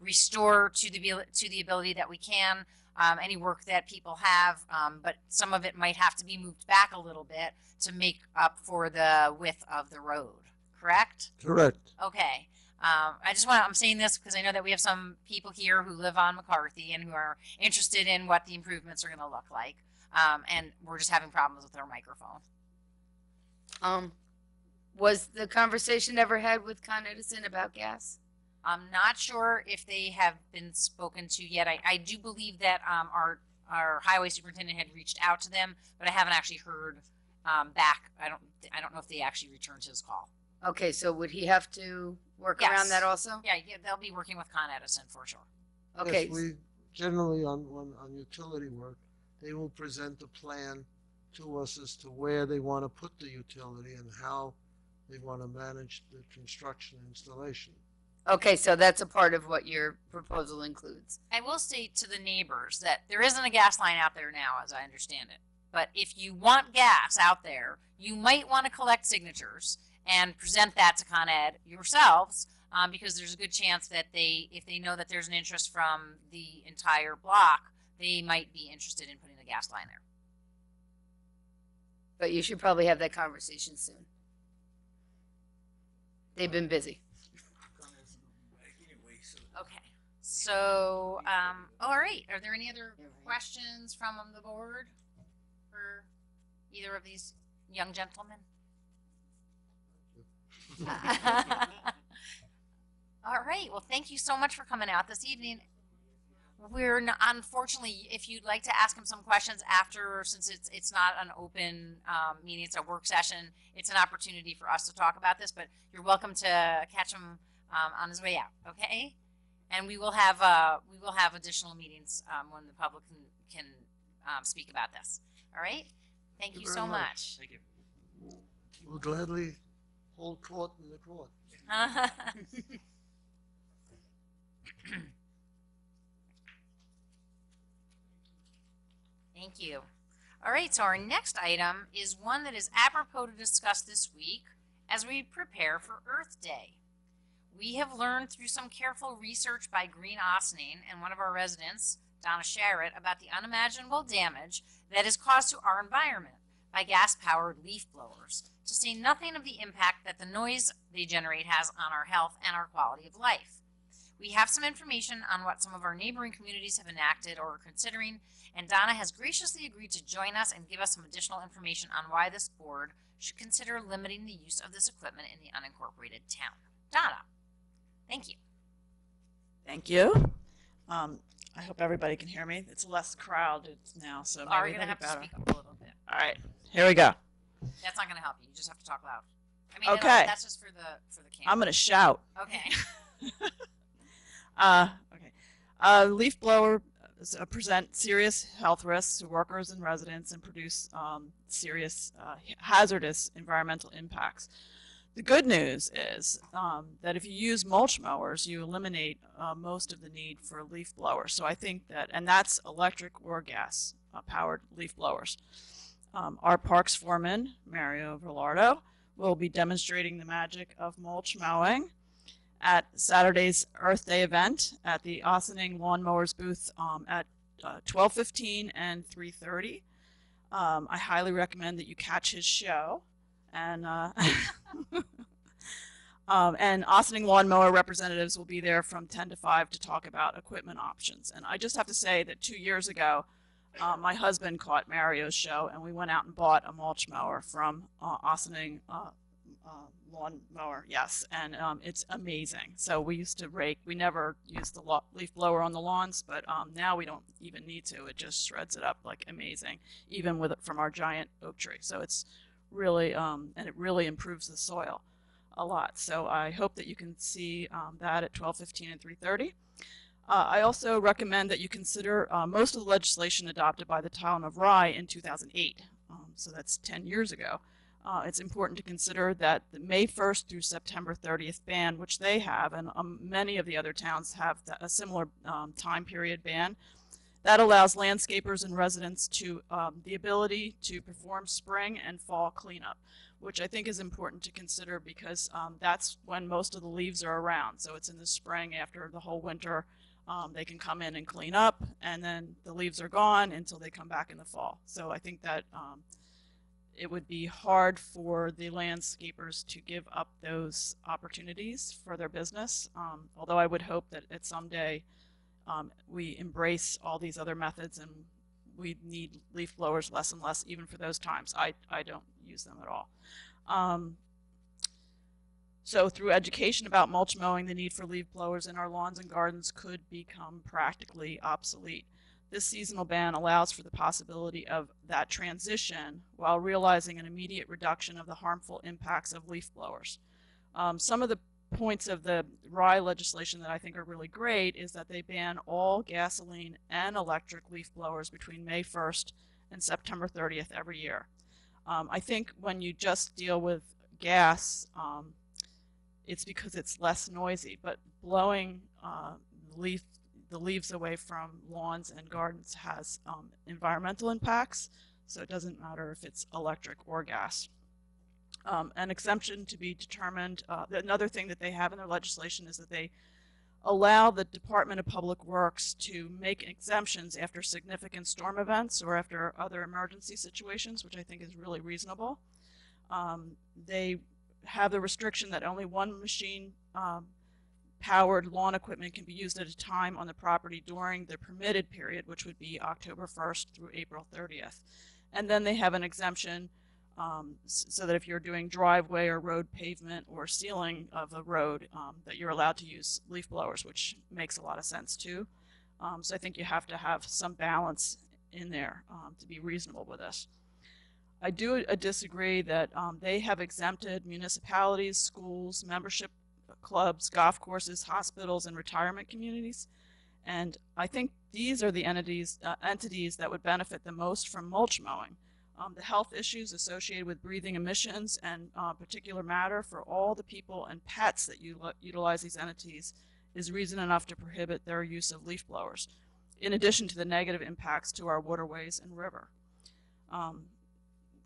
restore to the ability that we can any work that people have, but some of it might have to be moved back a little bit to make up for the width of the road. Correct? Correct. Okay. I'm saying this because I know that we have some people here who live on McCarthy and who are interested in what the improvements are going to look like. And we're just having problems with our microphone. Was the conversation ever had with Con Edison about gas? I'm not sure if they have been spoken to yet. I do believe that our highway superintendent had reached out to them, but I haven't actually heard back. I don't know if they actually returned his call. Okay, so would he have to work around that also? Yeah, they'll be working with Con Edison for sure. Okay. Yes, we generally on utility work, they will present a plan to us as to where they want to put the utility and how they want to manage the construction and installation. Okay, so that's a part of what your proposal includes. I will say to the neighbors that there isn't a gas line out there now, as I understand it. But if you want gas out there, you might want to collect signatures and present that to Con Ed yourselves, because there's a good chance that if they know that there's an interest from the entire block, they might be interested in putting a gas line there. But you should probably have that conversation soon. They've been busy. Okay. So, all right. Are there any other questions from the board for either of these young gentlemen? All right. Well, thank you so much for coming out this evening. We're not, unfortunately, if you'd like to ask him some questions after, since it's not an open meeting, it's a work session, it's an opportunity for us to talk about this, but you're welcome to catch him on his way out, okay? And we will have additional meetings when the public can speak about this. All right? Thank you so much. Thank you. We'll gladly hold court in the court. Thank you. All right, so our next item is one that is apropos to discuss this week as we prepare for Earth Day. We have learned through some careful research by Green Ossining and one of our residents, Donna Sharrett, about the unimaginable damage that is caused to our environment by gas-powered leaf blowers, to say nothing of the impact that the noise they generate has on our health and our quality of life. We have some information on what some of our neighboring communities have enacted or are considering, and Donna has graciously agreed to join us and give us some additional information on why this board should consider limiting the use of this equipment in the unincorporated town. Donna, thank you. Thank you. I hope everybody can hear me. It's less crowded now, so maybe Are you gonna that'll have be to better. speak up a little bit? All right, here we go. That's not gonna help you. You just have to talk loud. I mean, Okay. that's just for the camera. I'm gonna shout. Okay. Okay. Leaf blower present serious health risks to workers and residents and produce serious hazardous environmental impacts. The good news is that if you use mulch mowers, you eliminate most of the need for leaf blowers. So I think that, and that's electric or gas powered leaf blowers. Our parks foreman, Mario Velardo, will be demonstrating the magic of mulch mowing at Saturday's Earth Day event at the Ossining Lawnmowers booth at 12:15 and 3:30. I highly recommend that you catch his show. And and Ossining Lawnmower representatives will be there from 10 to 5 to talk about equipment options. And I just have to say that 2 years ago, my husband caught Mario's show, and we went out and bought a mulch mower from Ossining Lawnmower. Yes, and it's amazing. So we used to rake. We never used the leaf blower on the lawns, but now we don't even need to. It just shreds it up like amazing, even with it from our giant oak tree. So it's really, and it really improves the soil a lot. So I hope that you can see that at 12:15 and 3:30. I also recommend that you consider most of the legislation adopted by the town of Rye in 2008. So that's 10 years ago. It's important to consider that the May 1st through September 30th ban, which they have, and many of the other towns have a similar time period ban, that allows landscapers and residents to the ability to perform spring and fall cleanup, which I think is important to consider because that's when most of the leaves are around. So it's in the spring after the whole winter. They can come in and clean up, and then the leaves are gone until they come back in the fall. So I think that it would be hard for the landscapers to give up those opportunities for their business, although I would hope that at some day we embrace all these other methods and we need leaf blowers less and less even for those times. I don't use them at all. So through education about mulch mowing, the need for leaf blowers in our lawns and gardens could become practically obsolete. This seasonal ban allows for the possibility of that transition while realizing an immediate reduction of the harmful impacts of leaf blowers. Some of the points of the Rye legislation that I think are really great is that they ban all gasoline and electric leaf blowers between May 1st and September 30th every year. I think when you just deal with gas, it's because it's less noisy, but blowing the leaves away from lawns and gardens has environmental impacts, so it doesn't matter if it's electric or gas. An exemption to be determined. Another thing that they have in their legislation is that they allow the Department of Public Works to make exemptions after significant storm events or after other emergency situations, which I think is really reasonable. They have the restriction that only one machine powered lawn equipment can be used at a time on the property during the permitted period, which would be October 1st through April 30th. And then they have an exemption so that if you're doing driveway or road pavement or sealing of a road, that you're allowed to use leaf blowers, which makes a lot of sense too. So I think you have to have some balance in there to be reasonable with this. I do disagree that they have exempted municipalities, schools, membership clubs, golf courses, hospitals, and retirement communities. And I think these are the entities that would benefit the most from mulch mowing. The health issues associated with breathing emissions and particulate matter for all the people and pets that utilize these entities is reason enough to prohibit their use of leaf blowers, in addition to the negative impacts to our waterways and river.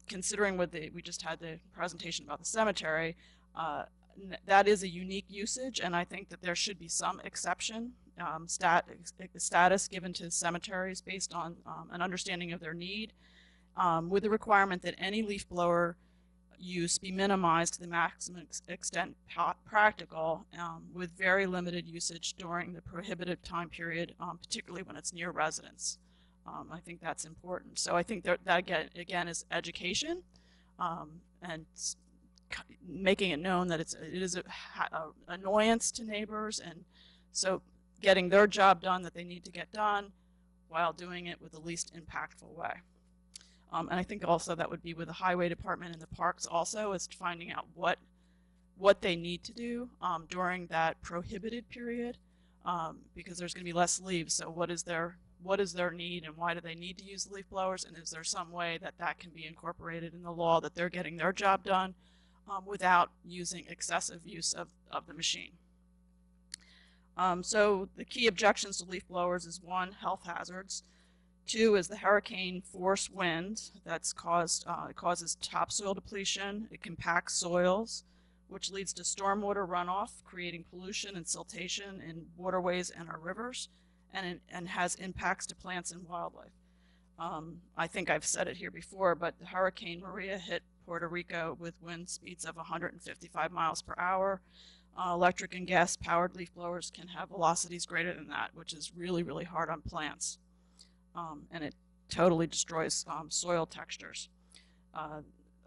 Considering we just had the presentation about the cemetery, that is a unique usage, and I think that there should be some exception status given to cemeteries based on an understanding of their need, with the requirement that any leaf blower use be minimized to the maximum extent practical, with very limited usage during the prohibited time period, particularly when it's near residents. I think that's important. So I think that again is education, and making it known that it is an annoyance to neighbors, and so getting their job done that they need to get done while doing it with the least impactful way. And I think also that would be with the highway department and the parks also, is finding out what they need to do during that prohibited period, because there's going to be less leaves. So what is their need, and why do they need to use the leaf blowers? And is there some way that that can be incorporated in the law, that they're getting their job done without using excessive use of the machine? So the key objections to leaf blowers is 1, health hazards. 2 is the hurricane force wind that's it causes topsoil depletion. It compacts soils, which leads to stormwater runoff, creating pollution and siltation in waterways and our rivers, and has impacts to plants and wildlife. I think I've said it here before, but Hurricane Maria hit Puerto Rico with wind speeds of 155 miles per hour. Electric and gas powered leaf blowers can have velocities greater than that, which is really, really hard on plants. And it totally destroys soil textures.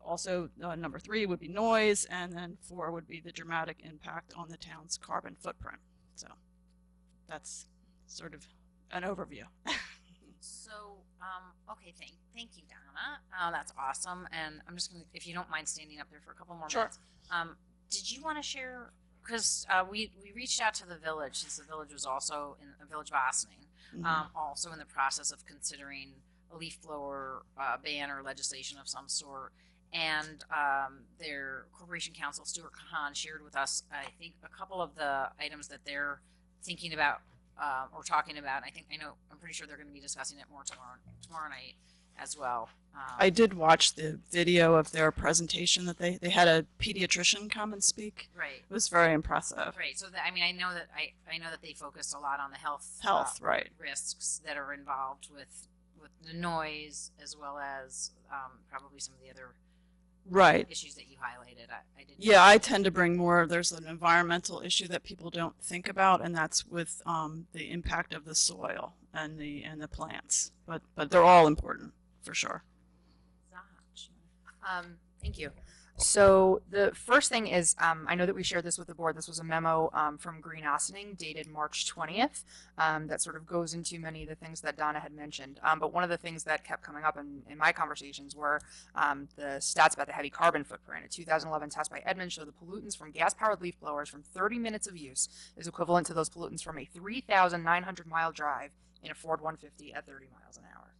Also, number 3 would be noise, and then 4 would be the dramatic impact on the town's carbon footprint. So that's sort of an overview. So, okay, thank you, Donna. That's awesome. And I'm just gonna, if you don't mind standing up there for a couple more Sure. minutes. Did you want to share? Because we reached out to the village, since the village was also in the village of Ossining, also in the process of considering a leaf blower ban or legislation of some sort. And their corporation counsel, Stuart Kahan, shared with us, I think, a couple of the items that they're thinking about or talking about. I'm pretty sure they're going to be discussing it more tomorrow night as well. I did watch the video of their presentation that they had a pediatrician come and speak. Right. It was very impressive. Right. So I know that they focused a lot on the health Right. risks that are involved with the noise, as well as probably some of the other Right. issues that you highlighted. I did. Yeah, I tend to bring more. There's an environmental issue that people don't think about, and that's with the impact of the soil and the plants. But they're all important for sure. Thank you. So the first thing is, I know that we shared this with the board. This was a memo from Green Ossining dated March 20th that sort of goes into many of the things that Donna had mentioned. But one of the things that kept coming up in my conversations were the stats about the heavy carbon footprint. A 2011 test by Edmunds showed the pollutants from gas-powered leaf blowers from 30 minutes of use is equivalent to those pollutants from a 3,900-mile drive in a Ford 150 at 30 miles an hour.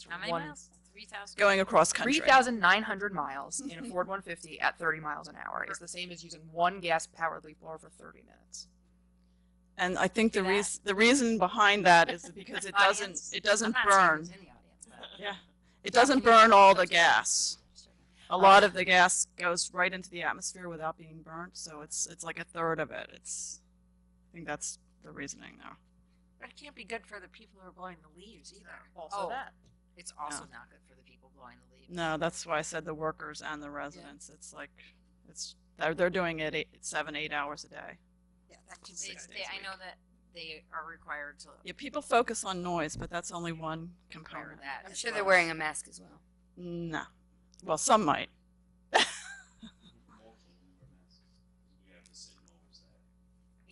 How many miles? 3,000. Going across country. 3,900 miles in a Ford 150 at 30 miles an hour is the same as using one gas-powered leaf blower for 30 minutes. And I think the reason behind that is because it doesn't burn. Yeah, it doesn't burn all the gas. A lot of the gas goes right into the atmosphere without being burnt, so it's like a third of it. I think that's the reasoning there. But it can't be good for the people who are blowing the leaves either. Also that. It's also not good for the people blowing the leaves. No, that's why I said the workers and the residents. Yeah. It's like they're doing it 7-8 hours a day. Yeah, I know that they are required to. Yeah, people focus on noise, but that's only one component. I'm sure they're wearing a mask as well. No, well, some might.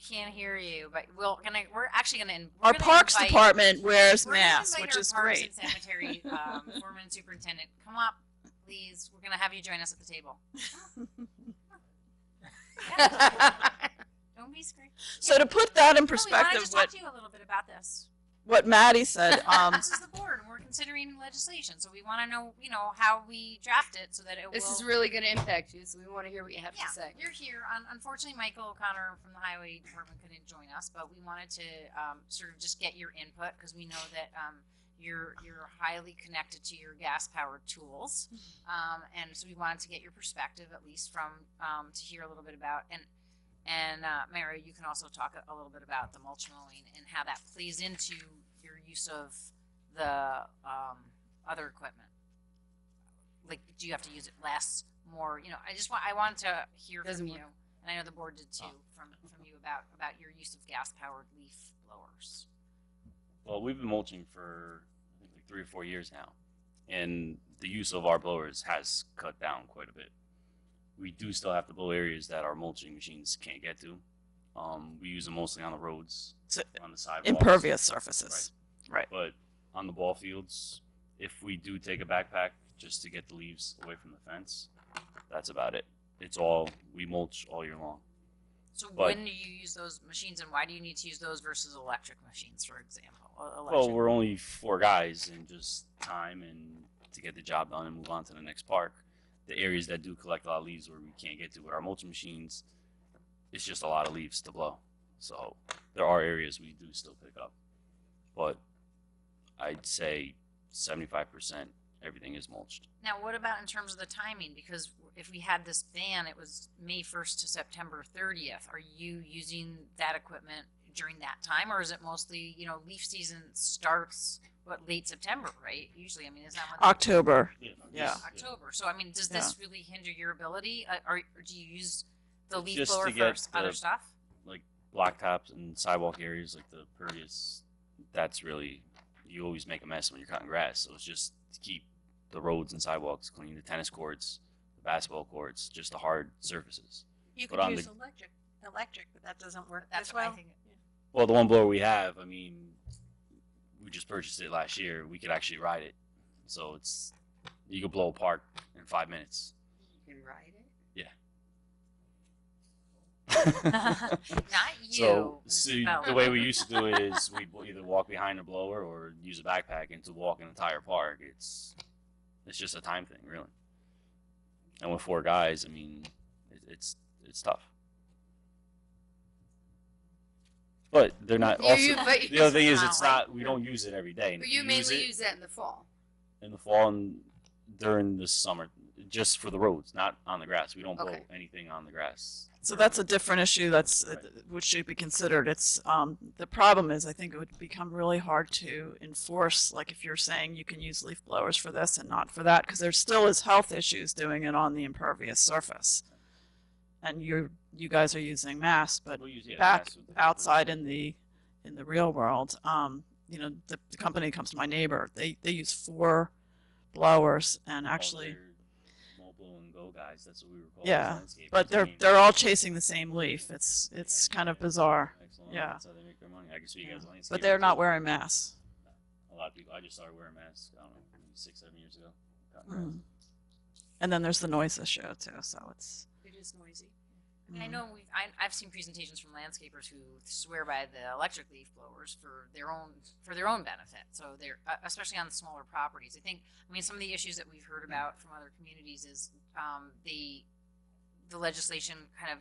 Can't hear you, but we're actually gonna. Our Parks Department wears masks, which is great. And Sanitary foreman and superintendent, come up, please. We're gonna have you join us at the table. Don't be scared. So to put that in We perspective, want to just talk to you a little bit about this. What Maddie said. This is the board, and we're considering legislation, so we want to know, how we draft it so that it This will. is really going to impact you, so we want to hear what you have to say. You're here. Unfortunately, Michael O'Connor from the Highway Department couldn't join us, but we wanted to sort of just get your input, because we know that you're highly connected to your gas-powered tools, and so we wanted to get your perspective, at least from to hear a little bit about and Mary, you can also talk a little bit about the mulch mowing and how that plays into your use of the other equipment. Like, do you have to use it less, more? I want to hear from you, and I know the board did too, from you about your use of gas-powered leaf blowers. Well, we've been mulching for I think like 3 or 4 years now, and the use of our blowers has cut down quite a bit. We do still have to blow areas that our mulching machines can't get to, We use them mostly on the roads, So, on the sidewalks. impervious surfaces. Right. But on the ball fields, if we do take a backpack just to get the leaves away from the fence, that's about it. It's all, we mulch all year long. So But- when do you use those machines, and why do you need to use those versus electric machines, for example? Well, we're only 4 guys and just time and to get the job done and move on to the next park. The areas that do collect a lot of leaves where we can't get to with our mulching machines, it's just a lot of leaves to blow. So there are areas we do still pick up. But I'd say 75% everything is mulched. Now, what about in terms of the timing? Because if we had this ban, it was May 1st to September 30th. Are you using that equipment during that time, or is it mostly, you know, leaf season starts late September, right? Usually, I mean, is that when October. Yeah. October? So, I mean, does this really hinder your ability, or do you use the leaf Just blower to for get other the- stuff? Like blacktops and sidewalk areas, like the pervious, that's really, you always make a mess when you're cutting grass. So it's just to keep the roads and sidewalks clean, the tennis courts, the basketball courts, just the hard surfaces. You But could on use the- electric, but that doesn't work That's as what well. I think. Well, the one blower we have, I mean, we just purchased it last year. We could actually ride it. So it's, you could blow a park in 5 minutes. You can ride it. Not you. So Mrs. Bell. the way we used to do it is we'd either walk behind the blower or use a backpack, and to walk an entire park, it's just a time thing, really. And with 4 guys, I mean, it's tough. But they're not. Also, but the other thing is, Wow, it's right. not. We don't use it every day. But you We mainly it use that in the fall. in the fall and during the summer, just for the roads, not on the grass. We don't blow Okay. anything on the grass. So that's a different issue that's which should be considered. It's the problem is I think it would become really hard to enforce. Like if you're saying you can use leaf blowers for this and not for that, because there still is health issues doing it on the impervious surface. And you guys are using masks, but We'll use, yeah, back masks with the- outside in the real world, you know, the company comes to my neighbor. They use 4 blowers and actually. Mobile and Go guys. That's what we were called. Yeah, as landscapers. but I mean, they're all chasing the same leaf. It's kind of bizarre. excellent. Yeah. That's how they make their money. I guess you guys landscapers. But they're not too. wearing masks. A lot of people. I just started wearing masks. I don't know, maybe 6-7 years ago. Mm. And then there's the noise issue too. So it's. It is noisy. I mean, I know I've seen presentations from landscapers who swear by the electric leaf blowers for their own benefit. So they're especially on the smaller properties. I mean, some of the issues that we've heard about from other communities is the legislation kind of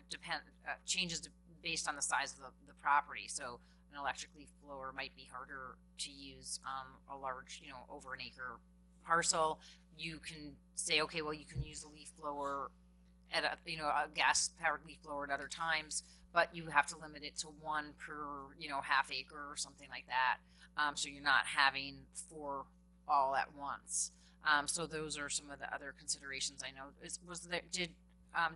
changes based on the size of the property. So an electric leaf blower might be harder to use a large, you know, over an acre parcel. You can say, okay, well, you can use the leaf blower at a gas powered leaf blower at other times, but you have to limit it to 1 per, you know, half acre or something like that. So you're not having 4 all at once. So those are some of the other considerations I know.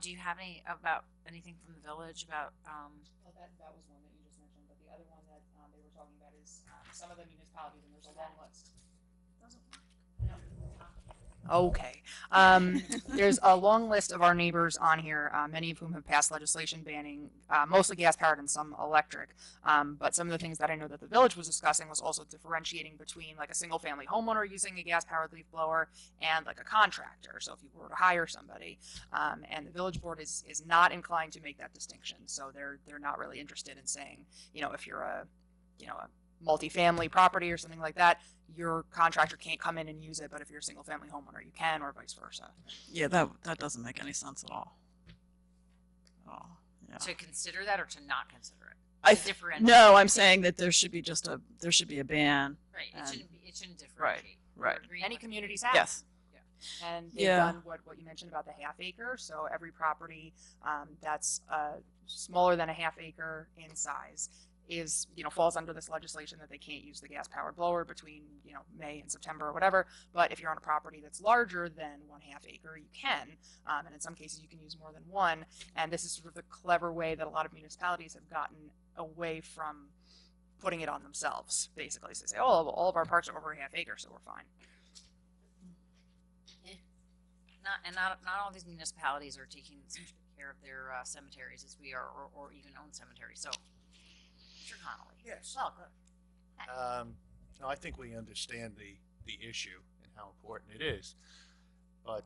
Do you have anything from the village about? Well, that was one that you just mentioned, but the other one that they were talking about is some of the municipalities, and there's a long list. Okay. There's a long list of our neighbors on here, many of whom have passed legislation banning mostly gas powered and some electric. But some of the things that I know that the village was discussing was also differentiating between like a single family homeowner using a gas powered leaf blower and like a contractor. So if you were to hire somebody, and the village board is not inclined to make that distinction. So they're not really interested in saying, you know, if you're a multifamily property or something like that, your contractor can't come in and use it, but if you're a single family homeowner, you can, or vice versa. Yeah, that doesn't make any sense at all. Yeah. To consider that or to not consider it? I To differentiate. no, I'm saying that there should be a ban. Right. and- It shouldn't differentiate. Right. Any communities have. Yes. And they've Yeah. done what you mentioned about the half acre. So every property that's smaller than a half acre in size is, you know, falls under this legislation that they can't use the gas powered blower between, you know, May and September or whatever. But if you're on a property that's larger than 1/2 acre, you can. And in some cases you can use more than one. And this is sort of the clever way that a lot of municipalities have gotten away from putting it on themselves, basically. So they say, oh, all of our parks are over a half acre, so we're fine. Not all these municipalities are taking some care of their cemeteries as we are, or even own cemeteries. So, Mr. Connolly. Yes. Well, good. No, I think we understand the issue and how important it is, but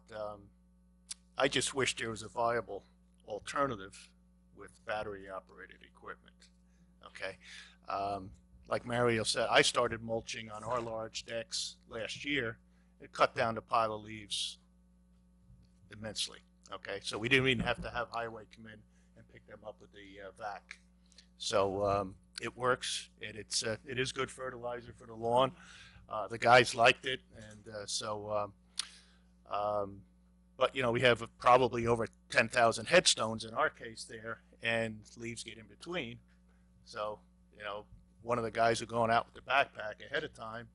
I just wish there was a viable alternative with battery-operated equipment. Okay, like Mario said, I started mulching on our large decks last year. It cut down the pile of leaves immensely. Okay, so we didn't even have to have highway come in and pick them up with the vac. So it works, and it is good fertilizer for the lawn. The guys liked it, and but you know, we have probably over 10,000 headstones in our case there, and leaves get in between. So you know, one of the guys are going out with the backpack ahead of time,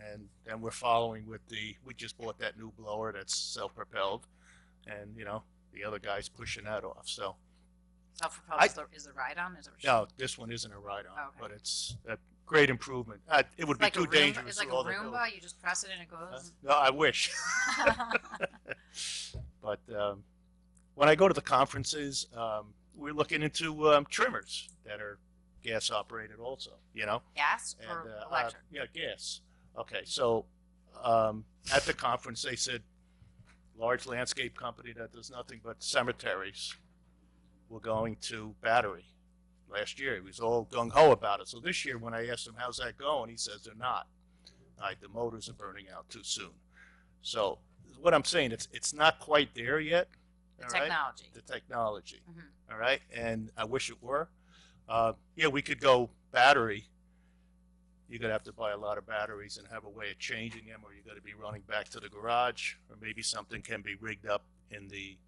and then we're following with we just bought that new blower that's self-propelled, and you know, the other guy's pushing that off. So Self-propelled is the ride-on? Is it no, this one isn't a ride-on, Oh, okay. but it's a great improvement. It would be like too a Roomba? dangerous. It's like for a all the Roomba. You just press it and it goes. No, I wish. But when I go to the conferences, we're looking into trimmers that are gas operated also, you know? Gas And, or electric? yeah, gas. Okay, so at the conference they said large landscape company that does nothing but cemeteries were going to battery. Last year he was all gung-ho about it. So this year when I asked him how's that going, he says they're not. The motors are burning out too soon. So what I'm saying, it's not quite there yet. The all right? technology. The technology. Mhm. All right, and I wish it were. Yeah, we could go battery. You're gonna have to buy a lot of batteries and have a way of changing them, or you're gonna be running back to the garage, or maybe something can be rigged up in the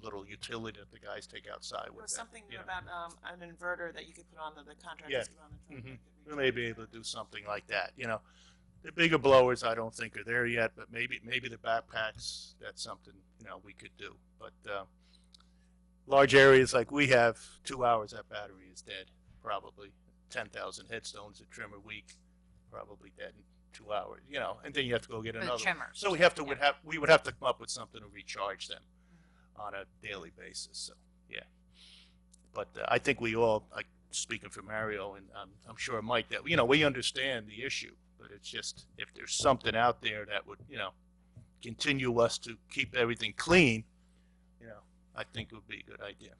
little utility that the guys take outside There with was them. something you know. about an inverter that you could put on the contractors. Yeah. Put on the truck. We may be able to do something like that. You know, the bigger blowers I don't think are there yet, but maybe the backpacks, that's something you know we could do. But large areas like we have, 2 hours that battery is dead. Probably 10,000 headstones a trim a week, probably dead in 2 hours. You know, and then you have to go get For the another. trimmers. So we would have to come up with something to recharge them on a daily basis. So yeah, but I think we all, like speaking for Mario and I'm sure Mike, that you know we understand the issue, but it's just if there's something out there that would you know continue us to keep everything clean, you know, I think it would be a good idea.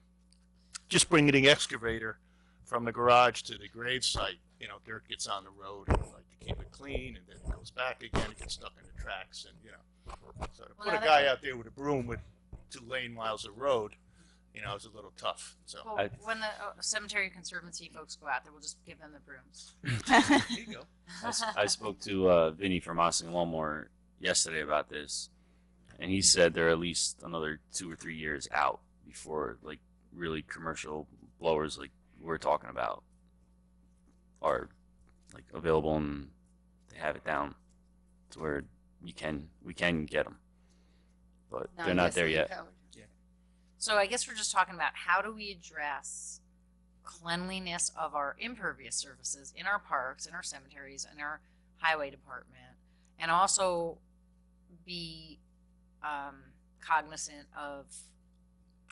Just bringing the excavator from the garage to the grave site, you know, dirt gets on the road, and we like to keep it clean, and then it goes back again, it gets stuck in the tracks, and you know, so to Well, put now a that- guy out there with a broom with 2 lane miles of road, you know, is a little tough. So Well, when the Cemetery Conservancy folks go out there, we'll just give them the brooms. there you go. I spoke to Vinny from Ossining Lawnmower yesterday about this, and he said they're at least another 2 or 3 years out before like really commercial blowers like we're talking about are like available and they have it down to where we can get them, but they're not there yet. So I guess we're just talking about how do we address cleanliness of our impervious surfaces in our parks, in our cemeteries, in our highway department, and also be cognizant of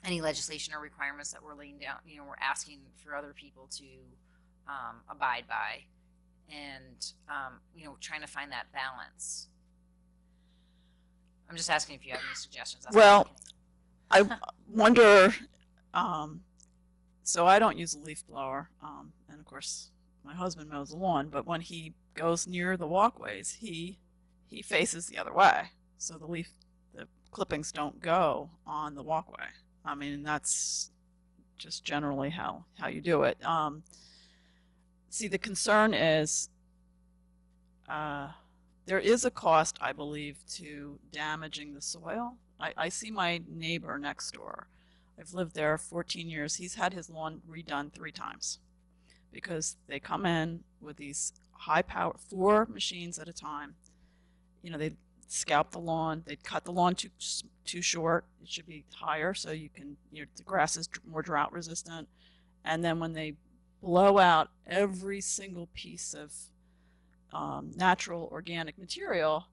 any legislation or requirements that we're laying down, you know, we're asking for other people to abide by, and you know, trying to find that balance. I'm just asking if you have any suggestions. That's all Well, I'm thinking. I wonder, so I don't use a leaf blower, and of course my husband mows the lawn, but when he goes near the walkways, he faces the other way. So the clippings don't go on the walkway. I mean, that's just generally how you do it. See, the concern is there is a cost, I believe, to damaging the soil. I see my neighbor next door. I've lived there 14 years. He's had his lawn redone 3 times because they come in with these high power, 4 machines at a time. You know, they scalp the lawn, they cut the lawn too short. It should be higher so you can, you know, the grass is more drought resistant. And then when they blow out every single piece of natural organic material,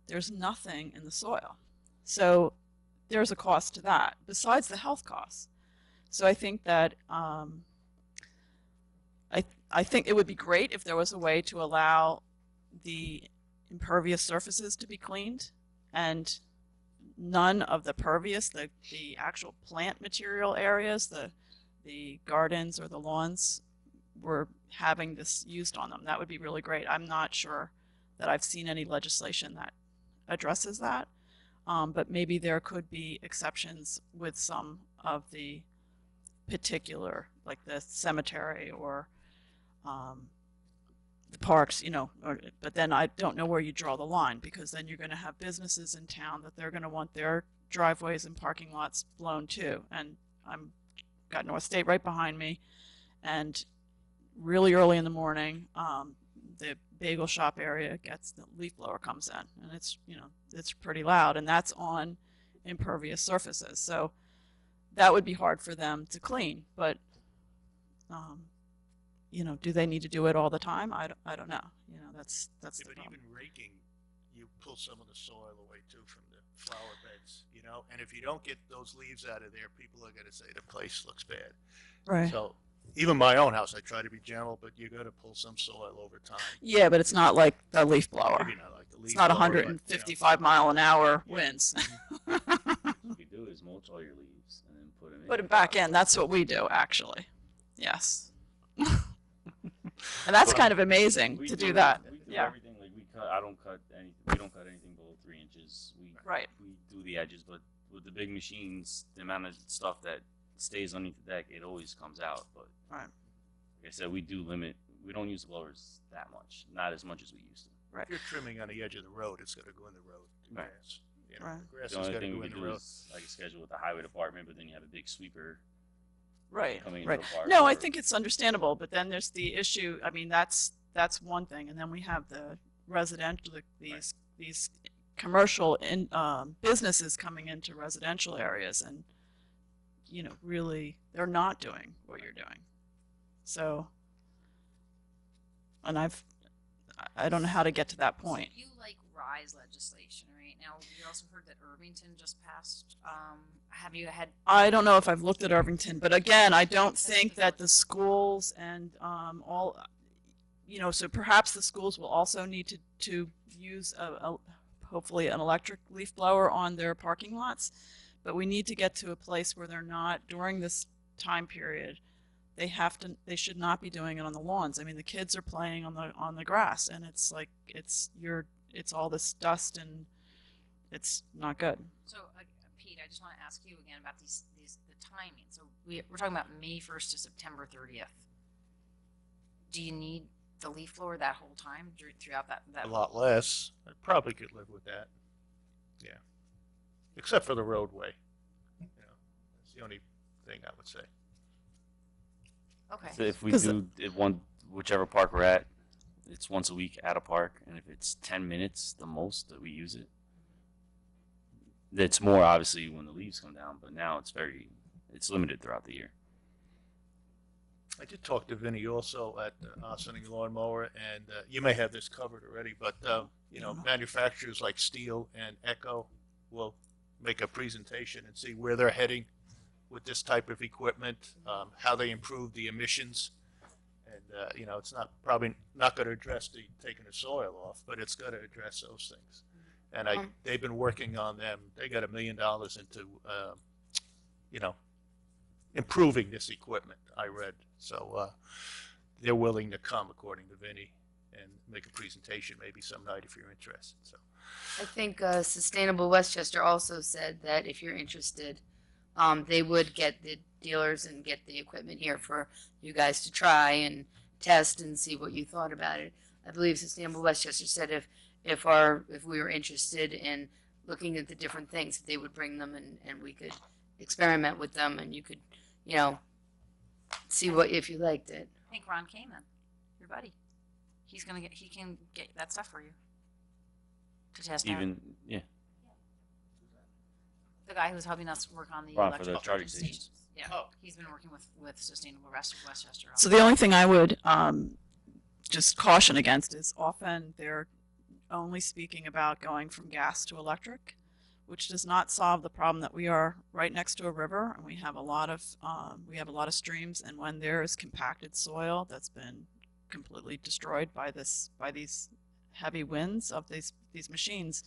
there's nothing in the soil. So there's a cost to that besides the health costs. So I think that I think it would be great if there was a way to allow the impervious surfaces to be cleaned, and none of the pervious, the actual plant material areas, the gardens or the lawns, were having this used on them. That would be really great. I'm not sure that I've seen any legislation that addresses that, but maybe there could be exceptions with some of the particular, like the cemetery or the parks, you know, but then I don't know where you draw the line, because then you're going to have businesses in town that they're going to want their driveways and parking lots blown too. And I'm got North State right behind me, and really early in the morning, the bagel shop area gets, the leaf blower comes in, and it's, you know, it's pretty loud, and that's on impervious surfaces. So that would be hard for them to clean, but you know, do they need to do it all the time? I don't know. You know, that's Yeah, the but problem. even raking, you pull some of the soil away too from the flower beds, you know. And if you don't get those leaves out of there, people are going to say the place looks bad. Right. So even my own house, I try to be gentle, but you got to pull some soil over time. Yeah, but it's not like the leaf blower. Maybe not like the leaf It's not blower, but, 155 mile an hour winds. What you do is mulch all your leaves and then put them in. Put it back in. That's what we do, actually. Yes. And that's kind of amazing We to do that. We do Yeah. everything. Like we cut. I don't cut any. We don't cut anything below 3 inches. Right. We do the edges, but with the big machines, the amount of stuff that stays underneath the deck, it always comes out. But right. Like I said, we do limit. We don't use the blowers that much. Not as much as we used to. Right. If you're trimming on the edge of the road, it's going to go in the road. The Right. grass. You know, Right. the grass The is only going to thing go we in could the do road. is like a schedule with the highway department, but then you have a big sweeper. Right. coming into Right. the park. No, I or- think it's understandable, but then there's the issue. I mean, that's one thing, and then we have the residential, these commercial businesses coming into residential areas, and you know, really, they're not doing what you're doing. So, and I don't know how to get to that point. You like RISE legislation right now. We also heard that Irvington just passed. Have you had? I don't know if I've looked at Irvington, but again, I don't think that the schools and all, you know, so perhaps the schools will also need to use hopefully an electric leaf blower on their parking lots, but we need to get to a place where they're not, during this time period, they should not be doing it on the lawns. I mean, the kids are playing on the grass, and it's like it's all this dust, and it's not good. So, Pete, I just want to ask you again about the timing. So we're talking about May 1st to September 30th. Do you need the leaf blower that whole time throughout that? A lot less. I probably could live with that. Yeah. Except for the roadway. You know, that's the only thing I would say. Okay. So if we 'Cause do it whichever park we're at, it's once a week at a park, and if it's 10 minutes the most that we use it, it's more obviously when the leaves come down, but now it's limited throughout the year. I did talk to Vinny also at Ossining Lawnmower, and you may have this covered already, but you know, manufacturers like Steel and Echo will make a presentation and see where they're heading with this type of equipment, how they improve the emissions, and you know, it's probably not going to address the taking the soil off, but it's going to address those things. And they've been working on them. They got $1 million into you know, improving this equipment, I read. So they're willing to come, according to Vinny, and make a presentation maybe some night if you're interested. So I think Sustainable Westchester also said that if you're interested, they would get the dealers and get the equipment here for you guys to try and test and see what you thought about it. I believe Sustainable Westchester said if we were interested in looking at the different things, they would bring them and we could experiment with them, and you could, you know, see if you liked it. I think Ron Kamen, your buddy, he can get that stuff for you to test out. Yeah. The guy who's helping us work on the Ron, for electric the charging stations. Yeah, he's been working with Sustainable Westchester. So the only thing I would just caution against is often they're only speaking about going from gas to electric, which does not solve the problem that we are right next to a river and we have a lot of streams, and when there is compacted soil that's been completely destroyed by these heavy winds of these machines,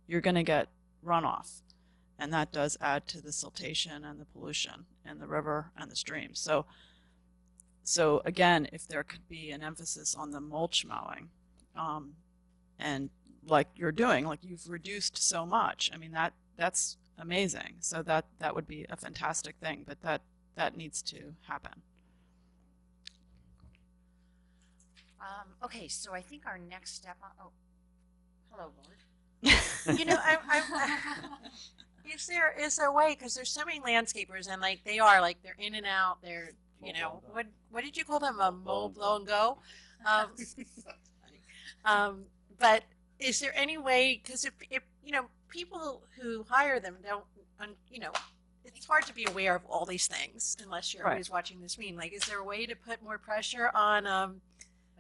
you're going to get runoff, and that does add to the siltation and the pollution in the river and the streams. So again, if there could be an emphasis on the mulch mowing, and like you're doing, like you've reduced so much, I mean, that's amazing. So that would be a fantastic thing, but that needs to happen. Okay, so I think our next step on, oh, hello, Lord. You know, is there a way, because there's so many landscapers and like they are like they're in and out, they're what did you call them, a mow, blow and go? But is there any way, because if people who hire them don't, it's hard to be aware of all these things unless you're always watching this meeting. Like, is there a way to put more pressure on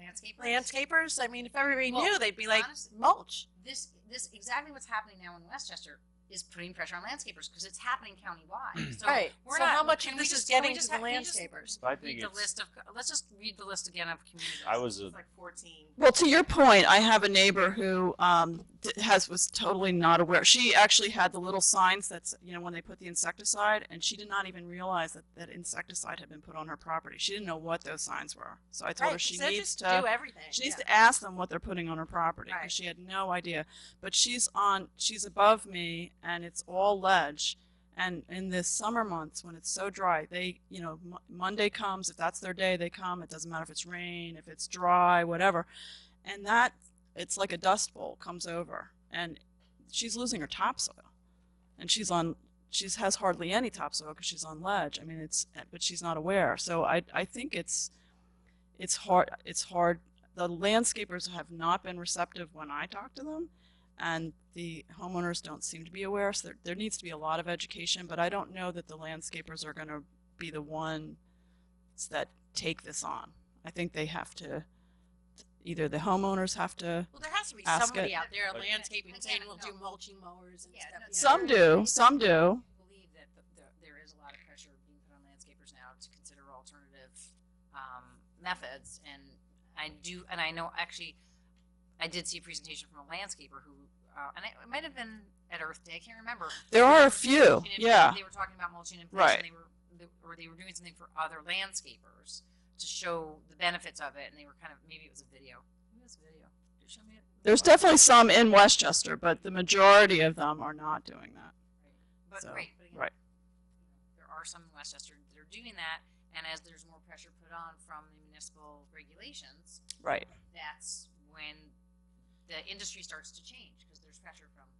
landscapers? I mean, if everybody knew, they'd be like, honestly, mulch. This exactly what's happening now in Westchester is putting pressure on landscapers because it's happening countywide. So right. We're so not, how much of this is getting to the landscapers? I think let's just read the list again of communities. It's like 14. Well, to your point, I have a neighbor who was totally not aware. She actually had the little signs that's, when they put the insecticide, and she did not even realize that insecticide had been put on her property. She didn't know what those signs were. So I told her she needs to do everything. She needs to ask them what they're putting on her property, because she had no idea. But she's above me, and it's all ledge. And in the summer months when it's so dry, they, Monday comes, if that's their day, they come. It doesn't matter if it's rain, if it's dry, whatever. And it's like a dust bowl comes over, and she's losing her topsoil, and she has hardly any topsoil because she's on ledge. I mean, but she's not aware. So I think it's hard. It's hard. The landscapers have not been receptive when I talk to them, and the homeowners don't seem to be aware. So there needs to be a lot of education, but I don't know that the landscapers are going to be the ones that take this on. I think they have to. Either the homeowners have to. Well, there has to be ask somebody it. out there landscaping saying we'll do mulching mowers and stuff. Some do. Some do. I believe that there is a lot of pressure being put on landscapers now to consider alternative methods, and I know actually, I did see a presentation from a landscaper who, and it might have been at Earth Day, I can't remember. There are a few, yeah. They were talking about mulching in place, right. and they were doing something for other landscapers to show the benefits of it, and they were maybe it was a video. Maybe it was a video. Did you show me it? There's definitely some in Westchester, but the majority of them are not doing that. Right. But again, there are some in Westchester that are doing that, and as there's more pressure put on from the municipal regulations, right, that's when the industry starts to change because there's pressure from.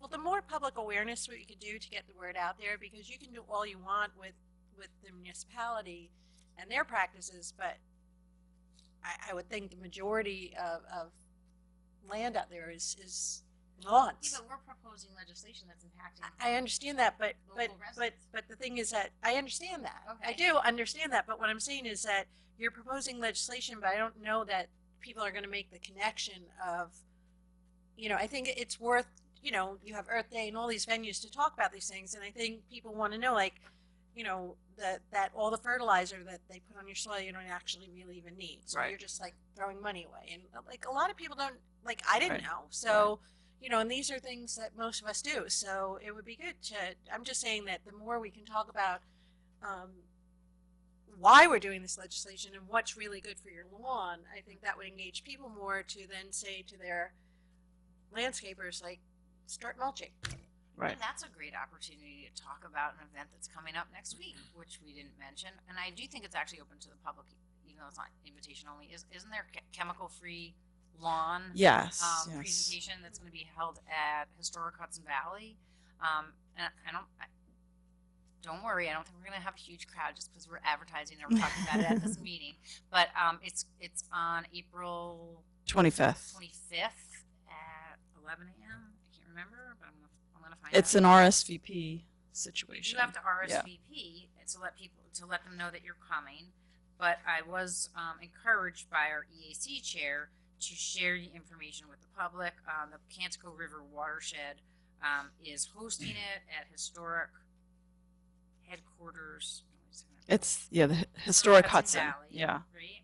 Well, the more public awareness we could do to get the word out there, because you can do all you want with the municipality and their practices, but I would think the majority of land out there is lawns. Yeah, but we're proposing legislation that's impacting. I understand that, but the thing is that I understand that. Okay. I do understand that, but what I'm saying is that you're proposing legislation, but I don't know that people are going to make the connection of, I think it's worth, you have Earth Day and all these venues to talk about these things, and I think people want to know, like, that all the fertilizer that they put on your soil you don't actually really even need. So you're just like throwing money away. And like a lot of people don't, like, I didn't know. So, and these are things that most of us do. So it would be good I'm just saying that the more we can talk about why we're doing this legislation and what's really good for your lawn, I think that would engage people more to then say to their landscapers, like, start mulching. Right. And that's a great opportunity to talk about an event that's coming up next week, which we didn't mention. And I do think it's actually open to the public, even though it's not invitation only. Isn't there chemical-free lawn presentation that's going to be held at Historic Hudson Valley? And don't worry, I don't think we're going to have a huge crowd just because we're advertising and we're talking about it at this meeting. But it's on April 25th. 25th at 11 a.m. I can't remember, but I'm going to find It's out. an RSVP situation. You have to RSVP to let them know that you're coming. But I was encouraged by our EAC chair to share the information with the public. The Cantico River Watershed is hosting it at historic headquarters. It's the historic Hudson. Valley, Yeah. Right.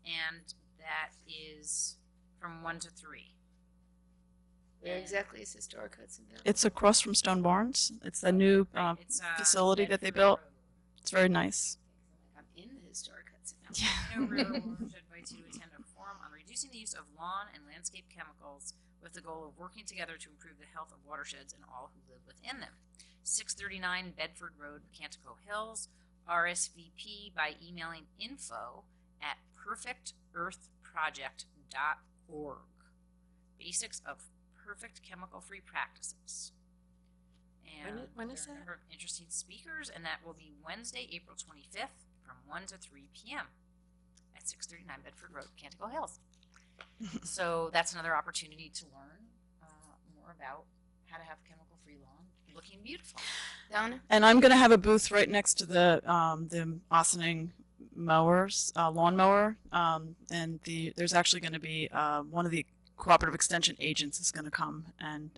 And that is from 1 to 3. Where exactly is historic Hudson Valley? It's across from Stone Barns. It's the new It's, facility that they built. It's very nice. I'm in the historic Hudson Valley. No River Watershed invites you to attend a forum on reducing the use of lawn and landscape chemicals with the goal of working together to improve the health of watersheds and all who live within them. 639 Bedford Road, Cantico Hills. RSVP by emailing info@perfectearthproject.org. Basics of perfect chemical-free practices. And when is there are a that? number of interesting speakers, and that will be Wednesday, April 25th from 1 to 3 p.m. at 639 Bedford Road, Cantico Hills. So that's another opportunity to learn more about how to have chemical-free lawn looking beautiful. Donna? And I'm going to have a booth right next to the Ossining mowers, lawnmower, and there's actually going to be one of the cooperative extension agents is going to come and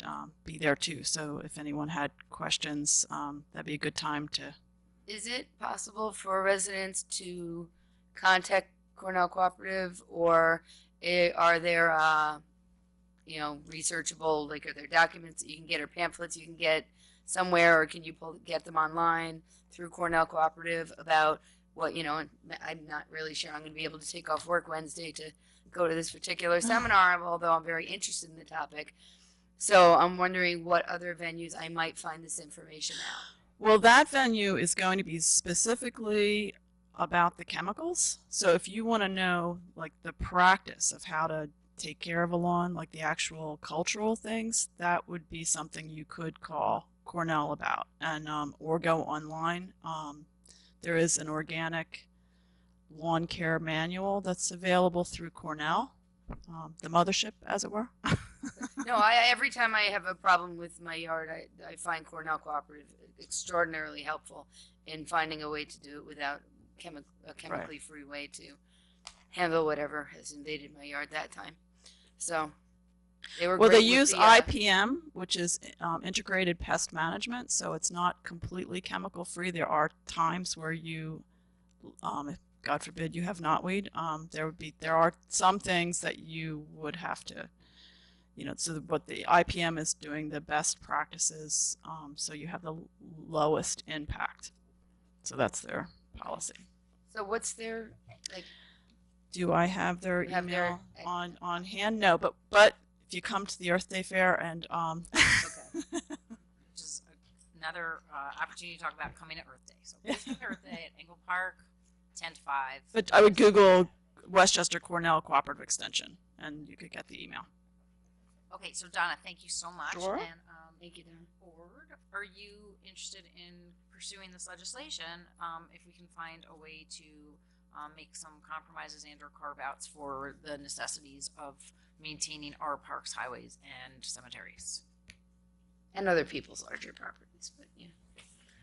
be there too. So if anyone had questions, that'd be a good time to. Is it possible for residents to contact Cornell Cooperative, or are there, researchable, like are there documents that you can get or pamphlets you can get somewhere, or can you get them online through Cornell Cooperative about what, and I'm not really sure I'm going to be able to take off work Wednesday to go to this particular seminar, although I'm very interested in the topic. So I'm wondering what other venues I might find this information at. Well, that venue is going to be specifically about the chemicals. So if you want to know like the practice of how to take care of a lawn, like the actual cultural things, that would be something you could call Cornell about, and or go online. There is an organic lawn care manual that's available through Cornell, the mothership, as it were. No, every time I have a problem with my yard, I find Cornell Cooperative extraordinarily helpful in finding a way to do it without a chemically free way to handle whatever has invaded my yard that time. So they were Well, great they with use the, IPM, which is integrated pest management, so it's not completely chemical free. There are times where you, if God forbid you have knotweed, there are some things that you would have to, so what the IPM is doing the best practices, so you have the lowest impact. So that's their policy. So what's their, like? Do I have their You have email their- on hand? No, but if you come to the Earth Day Fair and Which is another opportunity to talk about coming to Earth Day. So please come to Earth Day at Engle Park, 10 to 5. But I would Google Westchester Cornell Cooperative Extension, and you could get the email. Okay, so Donna, thank you so much. Sure. And Thank you, Donna. Board, are you interested in pursuing this legislation? If we can find a way to make some compromises and or carve-outs for the necessities of maintaining our parks, highways, and cemeteries. And other people's larger properties, but yeah.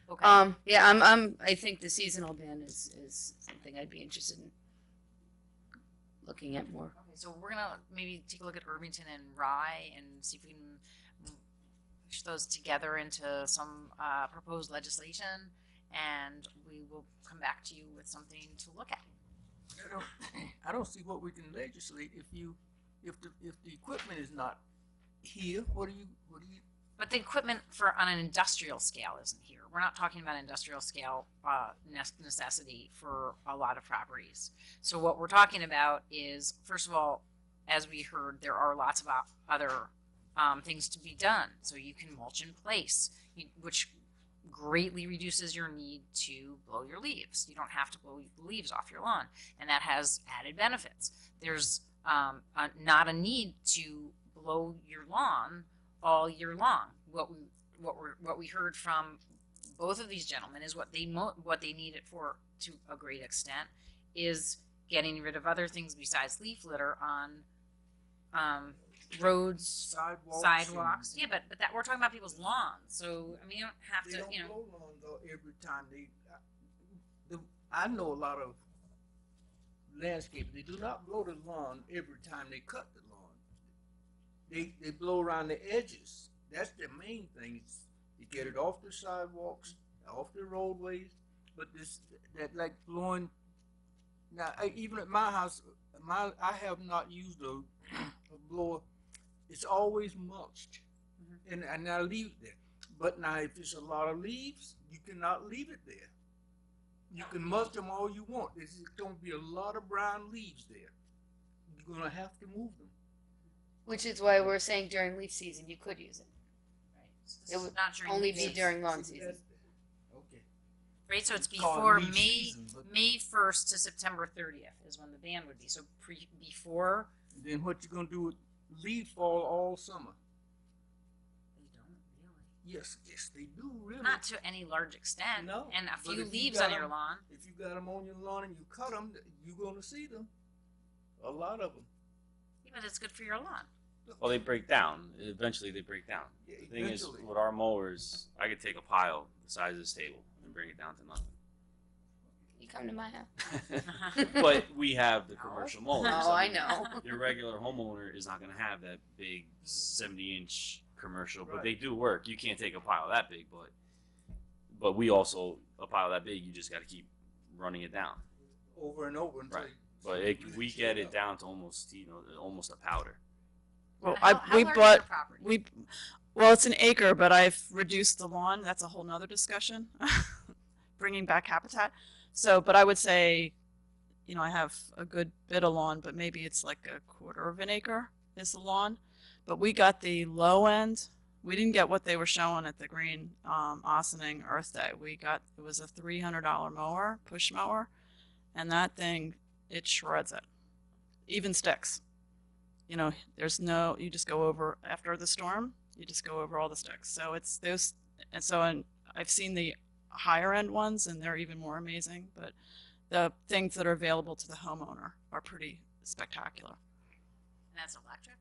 Okay. Yeah, I think the seasonal ban is something I'd be interested in looking at more. Okay, so we're gonna maybe take a look at Irvington and Rye and see if we can push those together into some proposed legislation, and we will come back to you with something to look at. I don't see what we can legislate if the equipment is not here. What do you? But the equipment on an industrial scale isn't here. We're not talking about industrial scale necessity for a lot of properties. So what we're talking about is, first of all, as we heard, there are lots of other things to be done. So you can mulch in place, which greatly reduces your need to blow your leaves. You don't have to blow the leaves off your lawn, and that has added benefits. There's not a need to blow your lawn all year long. What we heard from both of these gentlemen is what they need it for, to a great extent, is getting rid of other things besides leaf litter on roads, sidewalks. Yeah, but that we're talking about people's lawns. So I mean, you don't have They to, don't blow lawn though every time I know a lot of landscapers. They do not blow the lawn every time they cut the lawn. They blow around the edges That's the main thing. You get it off the sidewalks, off the roadways. But this that like blowing. Now even at my house, I have not used a blower. It's always mulched, and I leave it there. But now if it's a lot of leaves, you cannot leave it there. You can mulch them all you want. There's going to be a lot of brown leaves there. You're going to have to move them. Which is why we're saying during leaf season you could use it. This It is would not during only leaf be season. during lawn season. Okay. Right, so it's Call it before leaf May season, but- May 1st to September 30th is when the ban would be. So before. Then what you going to do with leaves fall all summer? They don't really. Yes, they do really. Not to any large extent. No, And a but few if you leaves got on your 'em- lawn. If you got them on your lawn and you cut them, you're going to see them. A lot of them. Yeah, but it's good for your lawn. Well, they break down. Eventually, they break down. Yeah, The thing is, eventually. with our mowers, I could take a pile the size of this table and bring it down to nothing. You come to my house. But we have the commercial mowers. Oh, I mean, know. Your regular homeowner is not going to have that big 70-inch commercial, but Right. they do work. You can't take a pile that big, but we also a pile that big. You just got to keep running it down. Over and over until Right. But we get it down to almost almost a powder. Well, How large is your property? Well, it's an acre, but I've reduced the lawn. That's a whole nother discussion. Bringing back habitat. So, but I would say, I have a good bit of lawn, but maybe it's like a quarter of an acre is the lawn. But we got the low end. We didn't get what they were showing at the Green Ossining Earth Day. It was a $300 mower, push mower, and that thing, it shreds it. Even sticks. You just go over after the storm, you just go over all the sticks. So it's those, and I've seen the higher end ones and they're even more amazing, but the things that are available to the homeowner are pretty spectacular. And that's electric?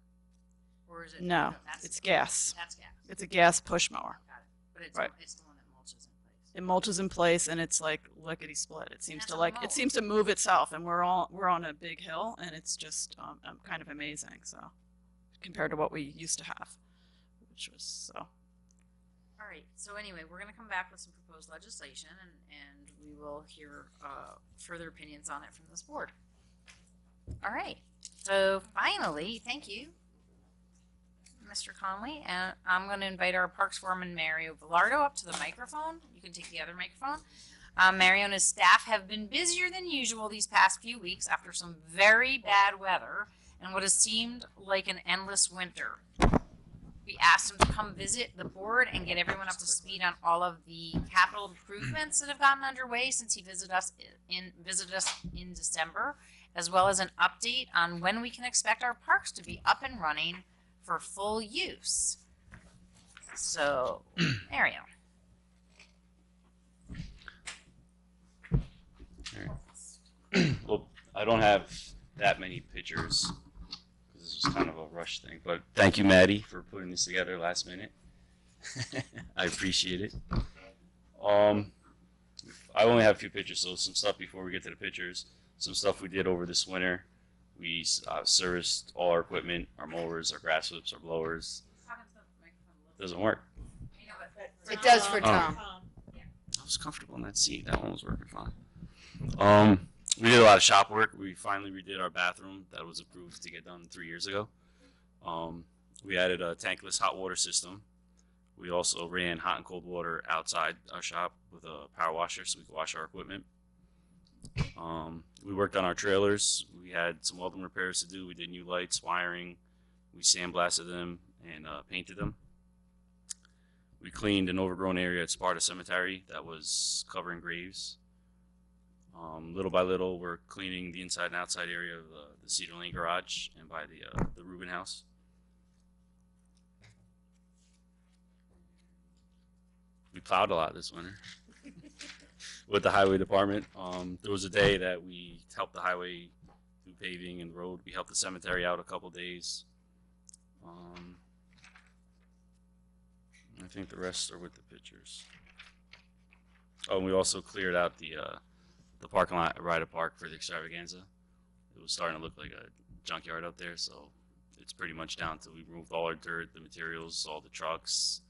Or is it? No, that's it's gas. That's gas. It's a gas push mower. Got it. But it's, Right. it's the one that mulches in place. It mulches in place and it's like lickety split. It seems That's to a like, mow. it seems to move itself, and we're on a big hill and it's just kind of amazing. So compared to what we used to have, which was so. All right. So anyway, we're going to come back with some proposed legislation, and we will hear further opinions on it from this board. All right. So finally, thank you, Mr. Conley, and I'm going to invite our Parks Foreman Mario Velardo up to the microphone. You can take the other microphone. Mario and his staff have been busier than usual these past few weeks after some very bad weather and what has seemed like an endless winter. We asked him to come visit the board and get everyone up to speed on all of the capital improvements that have gotten underway since he visited us in December, as well as an update on when we can expect our parks to be up and running for full use. So, Mario. Well, I don't have that many pictures because this was kind of a rush thing. But thank you, Maddie, for putting this together last minute. I appreciate it. I only have a few pictures, so some stuff before we get to the pictures. Some stuff we did over this winter. We serviced all our equipment, our mowers, our grass whips, our blowers. Doesn't work. It does for Tom. I was comfortable in that seat. That one was working fine. We did a lot of shop work. We finally redid our bathroom that was approved to get done 3 years ago. We added a tankless hot water system. We also ran hot and cold water outside our shop with a power washer so we could wash our equipment. We worked on our trailers. We had some welding repairs to do. We did new lights, wiring. We sandblasted them and painted them. We cleaned an overgrown area at Sparta Cemetery that was covering graves. Little by little, we're cleaning the inside and outside area of the Cedar Lane garage and by the Rubin house. We plowed a lot this winter with the highway department. There was a day that we helped the highway do paving and road. We helped the cemetery out a couple days. I think the rest are with the pictures. Oh, and we also cleared out the parking lot at Ryder Park for the extravaganza. It was starting to look like a junkyard up there, so it's pretty much down to we removed all our dirt, the materials, all the trucks.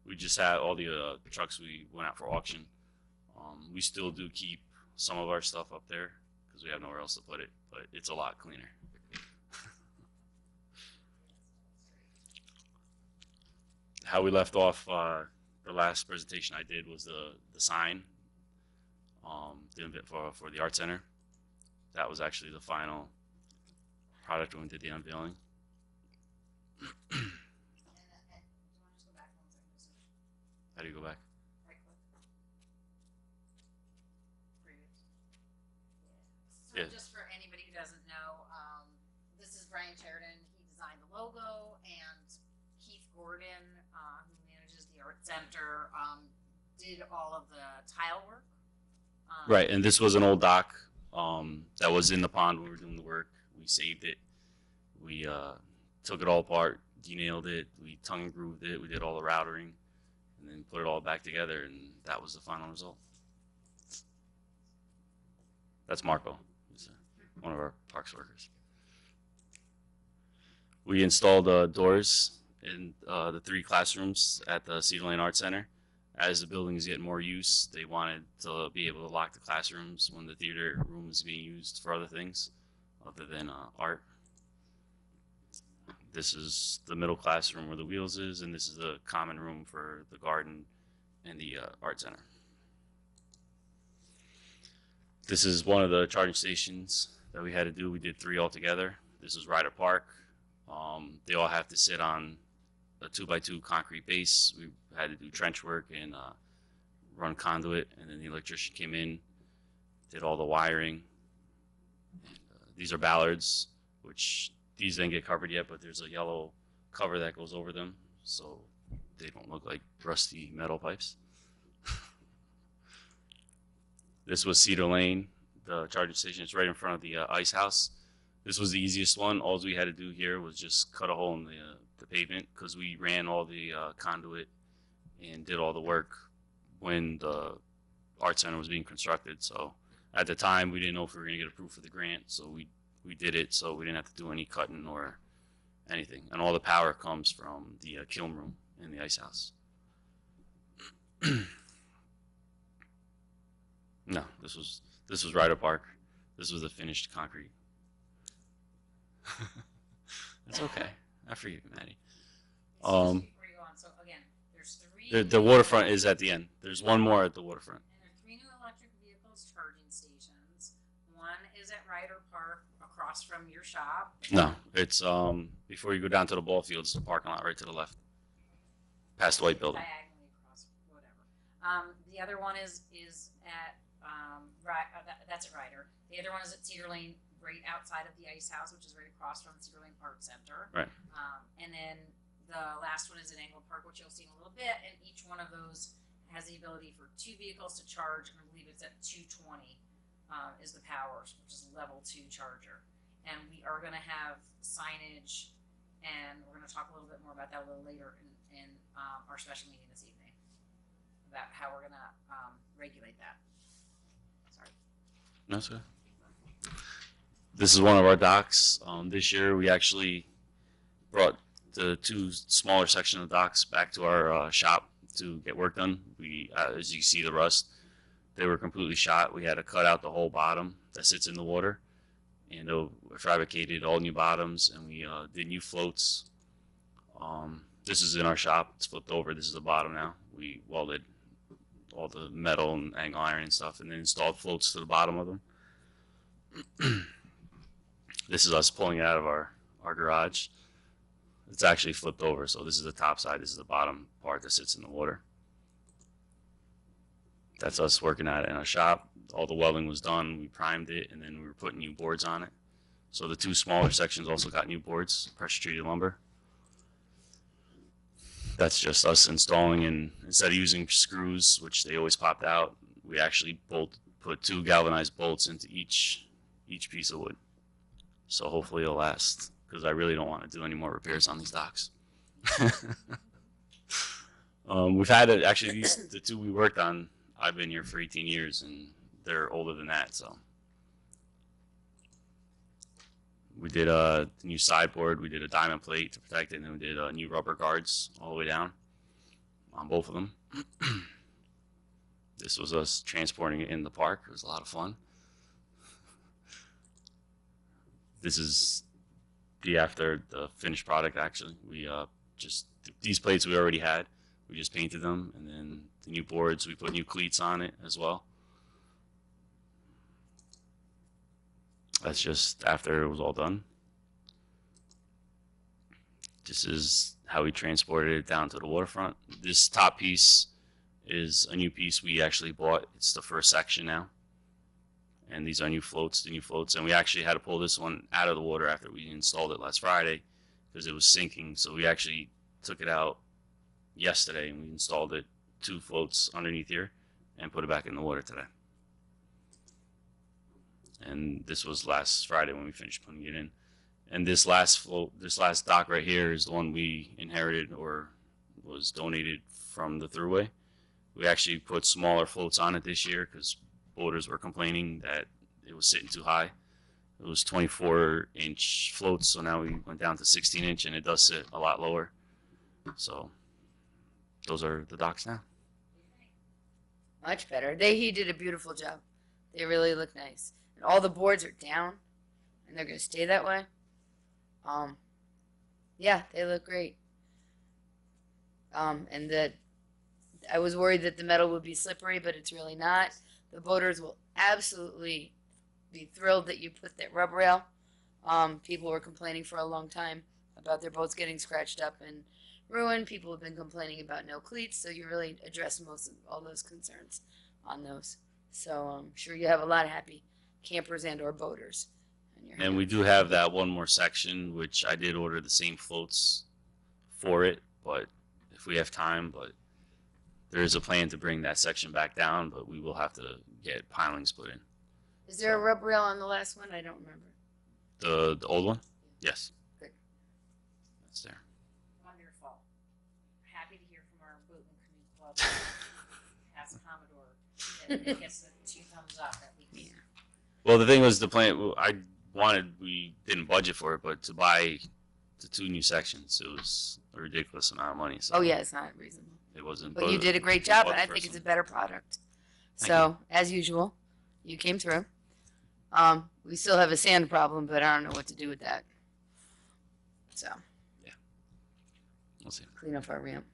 We just had all the trucks we went out for auction. We still do keep some of our stuff up there because we have nowhere else to put it, but it's a lot cleaner. How we left off the last presentation I did was the sign for the art center. That was actually the final product when we did the unveiling. How do you go back? So Yeah. just for anybody who doesn't know, this is Brian Sheridan. He designed the logo, and Keith Gordon, who manages the art center, did all of the tile work. Right, and this was an old dock that was in the pond when we were doing the work. We saved it. We took it all apart, denailed it, we tongue and grooved it, we did all the routering, and then put it all back together, and that was the final result. That's Marco. He's one of our parks workers. We installed doors in the 3 classrooms at the Cedar Lane Art Center. As the buildings get more use, they wanted to be able to lock the classrooms when the theater room is being used for other things other than art. This is the middle classroom where the wheels is, and this is the common room for the garden and the art center. This is one of the charging stations that we had to do. We did 3 altogether. This is Ryder Park. They all have to sit on a 2x2 concrete base. We had to do trench work and run conduit, and then the electrician came in, did all the wiring. And, these are ballards, which these didn't get covered yet, but there's a yellow cover that goes over them, so they don't look like rusty metal pipes. This was Cedar Lane, the charging station. It's right in front of the ice house. This was the easiest one. All we had to do here was just cut a hole in the pavement because we ran all the conduit and did all the work when the art center was being constructed. So at the time, we didn't know if we were going to get approved for the grant, so we did it so we didn't have to do any cutting or anything. And all the power comes from the kiln room in the ice house. No, this was Ryder Park. This was the finished concrete. That's okay. I forgive you, Maddie. Before you go on, so again, there's 3. The waterfront is at the end. There's one more at the waterfront. And there are 3 new electric vehicles charging stations. One is at Ryder Park across from your shop. No, it's before you go down to the ball fields, the parking lot right to the left, past the white building. Diagonally across, whatever. The other one is at that's at Ryder. The other one is at Cedar Lane, right outside of the ice house, which is right across from the Cedar Lane Park Center. Right. And then the last one is in Angle Park, which you'll see in a little bit. And each one of those has the ability for 2 vehicles to charge, and I believe it's at 220 is the power, which is level 2 charger. And we are going to have signage, and we're going to talk a little bit more about that a little later in our special meeting this evening about how we're going to regulate that. Sorry. That's good. This is one of our docks. This year we actually brought the 2 smaller section of docks back to our shop to get work done. We, as you see the rust, they were completely shot. We had to cut out the whole bottom that sits in the water, and fabricated all new bottoms, and we did new floats. This is in our shop. It's flipped over. This is the bottom now. We welded all the metal and angle iron and stuff, and then installed floats to the bottom of them. This is us pulling it out of our garage. It's actually flipped over, so this is the top side. This is the bottom part that sits in the water. That's us working at it in our shop. All the welding was done. We primed it, and then we were putting new boards on it. So the 2 smaller sections also got new boards, pressure-treated lumber. That's just us installing, and instead of using screws, which they always popped out, we actually put 2 galvanized bolts into each piece of wood. So hopefully it'll last, because I really don't want to do any more repairs on these docks. We've had actually the 2 we worked on. I've been here for 18 years, and they're older than that. So We did a new sideboard. We did a diamond plate to protect it, and then we did new rubber guards all the way down on both of them. This was us transporting it in the park. It was a lot of fun. This is the after the finished product. Actually, we just these plates we already had. We just painted them, and then the new boards we put new cleats on it as well. That's just after it was all done. This is how we transported it down to the waterfront. This top piece is a new piece we actually bought. It's the first section now. And these are new floats, the new floats. And we actually had to pull this one out of the water after we installed it last Friday because it was sinking. So we actually took it out yesterday and we installed it 2 floats underneath here and put it back in the water today. And this was last Friday when we finished putting it in. And this last float, this last dock right here is the one we inherited or was donated from the Thruway. We actually put smaller floats on it this year because boaters were complaining that it was sitting too high. It was 24-inch floats, so now we went down to 16-inch, and it does sit a lot lower. So those are the docks now. Much better. He did a beautiful job. They really look nice. And all the boards are down, and they're going to stay that way. Yeah, they look great. And I was worried that the metal would be slippery, but it's really not. The boaters will absolutely be thrilled that you put that rub rail. People were complaining for a long time about their boats getting scratched up and ruined. People have been complaining about no cleats, so you really addressed most of all those concerns on those. So I'm sure you have a lot of happy campers and or boaters. And we do have that one more section, which I did order the same floats for it, but if we have time, but there is a plan to bring that section back down, but we will have to get pilings put in. Is there a rub rail on the last one? I don't remember. The old one? Yes. Good. That's there. Wonderful. Happy to hear from our boat and canoe club. Past Commodore. That gets the 2 thumbs up at least. Yeah. Well, the thing was the plan we didn't budget for it, but to buy the 2 new sections, it was a ridiculous amount of money. So oh yeah, it's not reasonable. It wasn't. But you did a great job, and I think it's a better product. So, as usual, you came through. We still have a sand problem, but I don't know what to do with that. So. Yeah. We'll see. Clean up our ramp.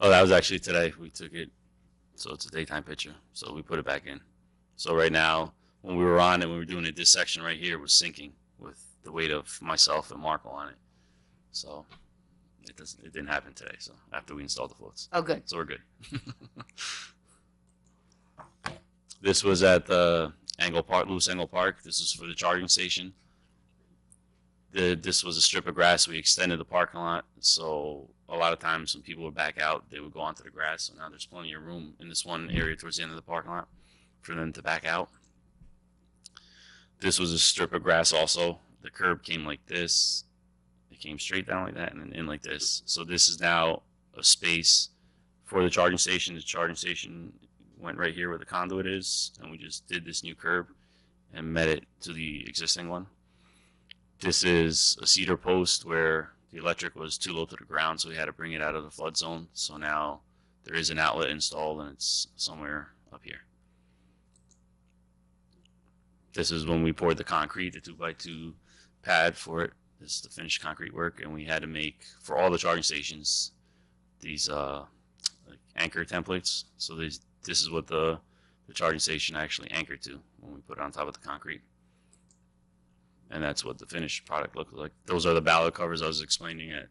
Oh, that was actually today. We took it, so it's a daytime picture. So we put it back in. So right now, when we were on it, when we were doing it, this section right here was sinking with the weight of myself and Marco on it. So. It didn't happen today, so after we installed the floats. Oh, good. So we're good. This was at the Loose Angle Park. This is for the charging station. This was a strip of grass. We extended the parking lot, so a lot of times when people would back out, they would go onto the grass. So now there's plenty of room in this one area towards the end of the parking lot for them to back out. This was a strip of grass also. The curb came like this. Came straight down like that and then in like this. So this is now a space for the charging station. The charging station went right here where the conduit is, and we just did this new curb and met it to the existing one. This is a cedar post where the electric was too low to the ground, so we had to bring it out of the flood zone. So now there is an outlet installed, and it's somewhere up here. This is when we poured the concrete, the 2x2 pad for it. This is the finished concrete work, and we had to make, for all the charging stations, these like anchor templates. So this is what the charging station actually anchored to when we put it on top of the concrete. And that's what the finished product looked like. Those are the ballad covers I was explaining at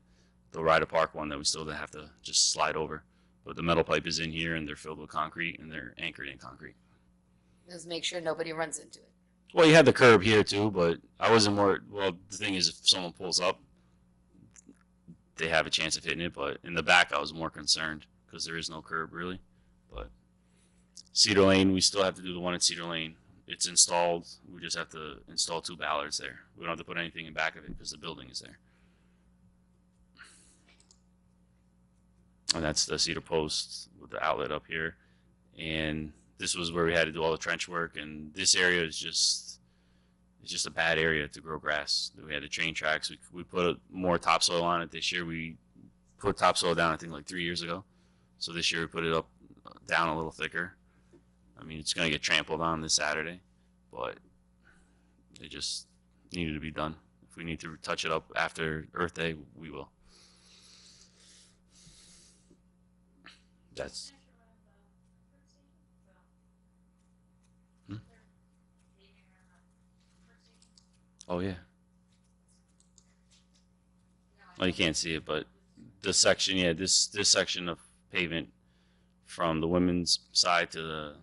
the Ryder Park one that we still have to just slide over. But the metal pipe is in here, and they're filled with concrete, and they're anchored in concrete. Just make sure nobody runs into it. Well, you had the curb here too, but I wasn't more. Well, the thing is, if someone pulls up, they have a chance of hitting it. But in the back, I was more concerned because there is no curb really. But Cedar Lane, we still have to do the one at Cedar Lane. It's installed. We just have to install 2 ballards there. We don't have to put anything in back of it because the building is there. And that's the cedar post with the outlet up here. And this was where we had to do all the trench work, and this area is just it's just a bad area to grow grass. We had the train tracks. We put more topsoil on it this year. We put topsoil down, I think, like 3 years ago. So this year we put it up, down a little thicker. I mean, it's going to get trampled on this Saturday, but it just needed to be done. If we need to touch it up after Earth Day, we will. That's. Oh yeah. Oh, you can't see it, but this section, yeah, this section of pavement from the women's side to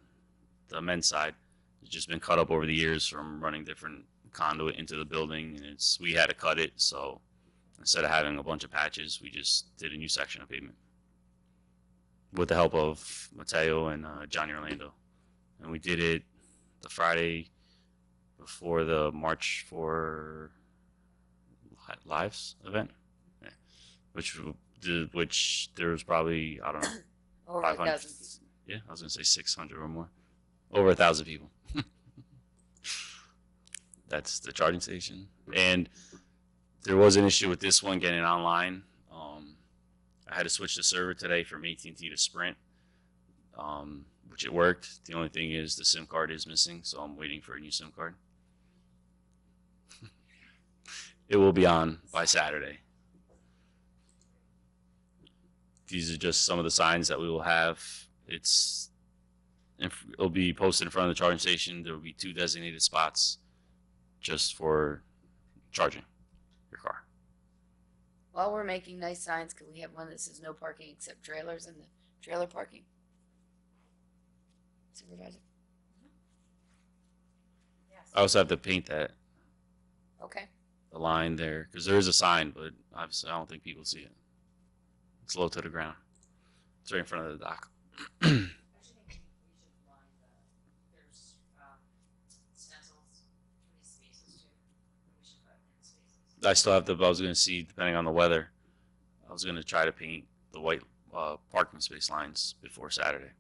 the men's side has just been cut up over the years from running different conduit into the building, and we had to cut it. So instead of having a bunch of patches, we just did a new section of pavement with the help of Mateo and Johnny Orlando, and we did it the Friday before the March for Lives event, yeah. which there was probably, I don't know, Over 500. 1,000. Yeah, I was gonna say 600 or more, over 1,000 people. That's the charging station, and there was an issue with this one getting online. I had to switch the server today from AT&T to Sprint, which it worked. The only thing is the SIM card is missing, so I'm waiting for a new SIM card. It will be on by Saturday. These are just some of the signs that we will have. It'll be posted in front of the charging station. There will be 2 designated spots just for charging your car. While we're making nice signs, could we have one that says no parking except trailers in the trailer parking? Supervisor? I also have to paint that, Okay. the line there, because there is a sign, but obviously I don't think people see it. It's low to the ground. It's right in front of the dock. I still have to, I was going to see, depending on the weather, I was going to try to paint the white parking space lines before Saturday.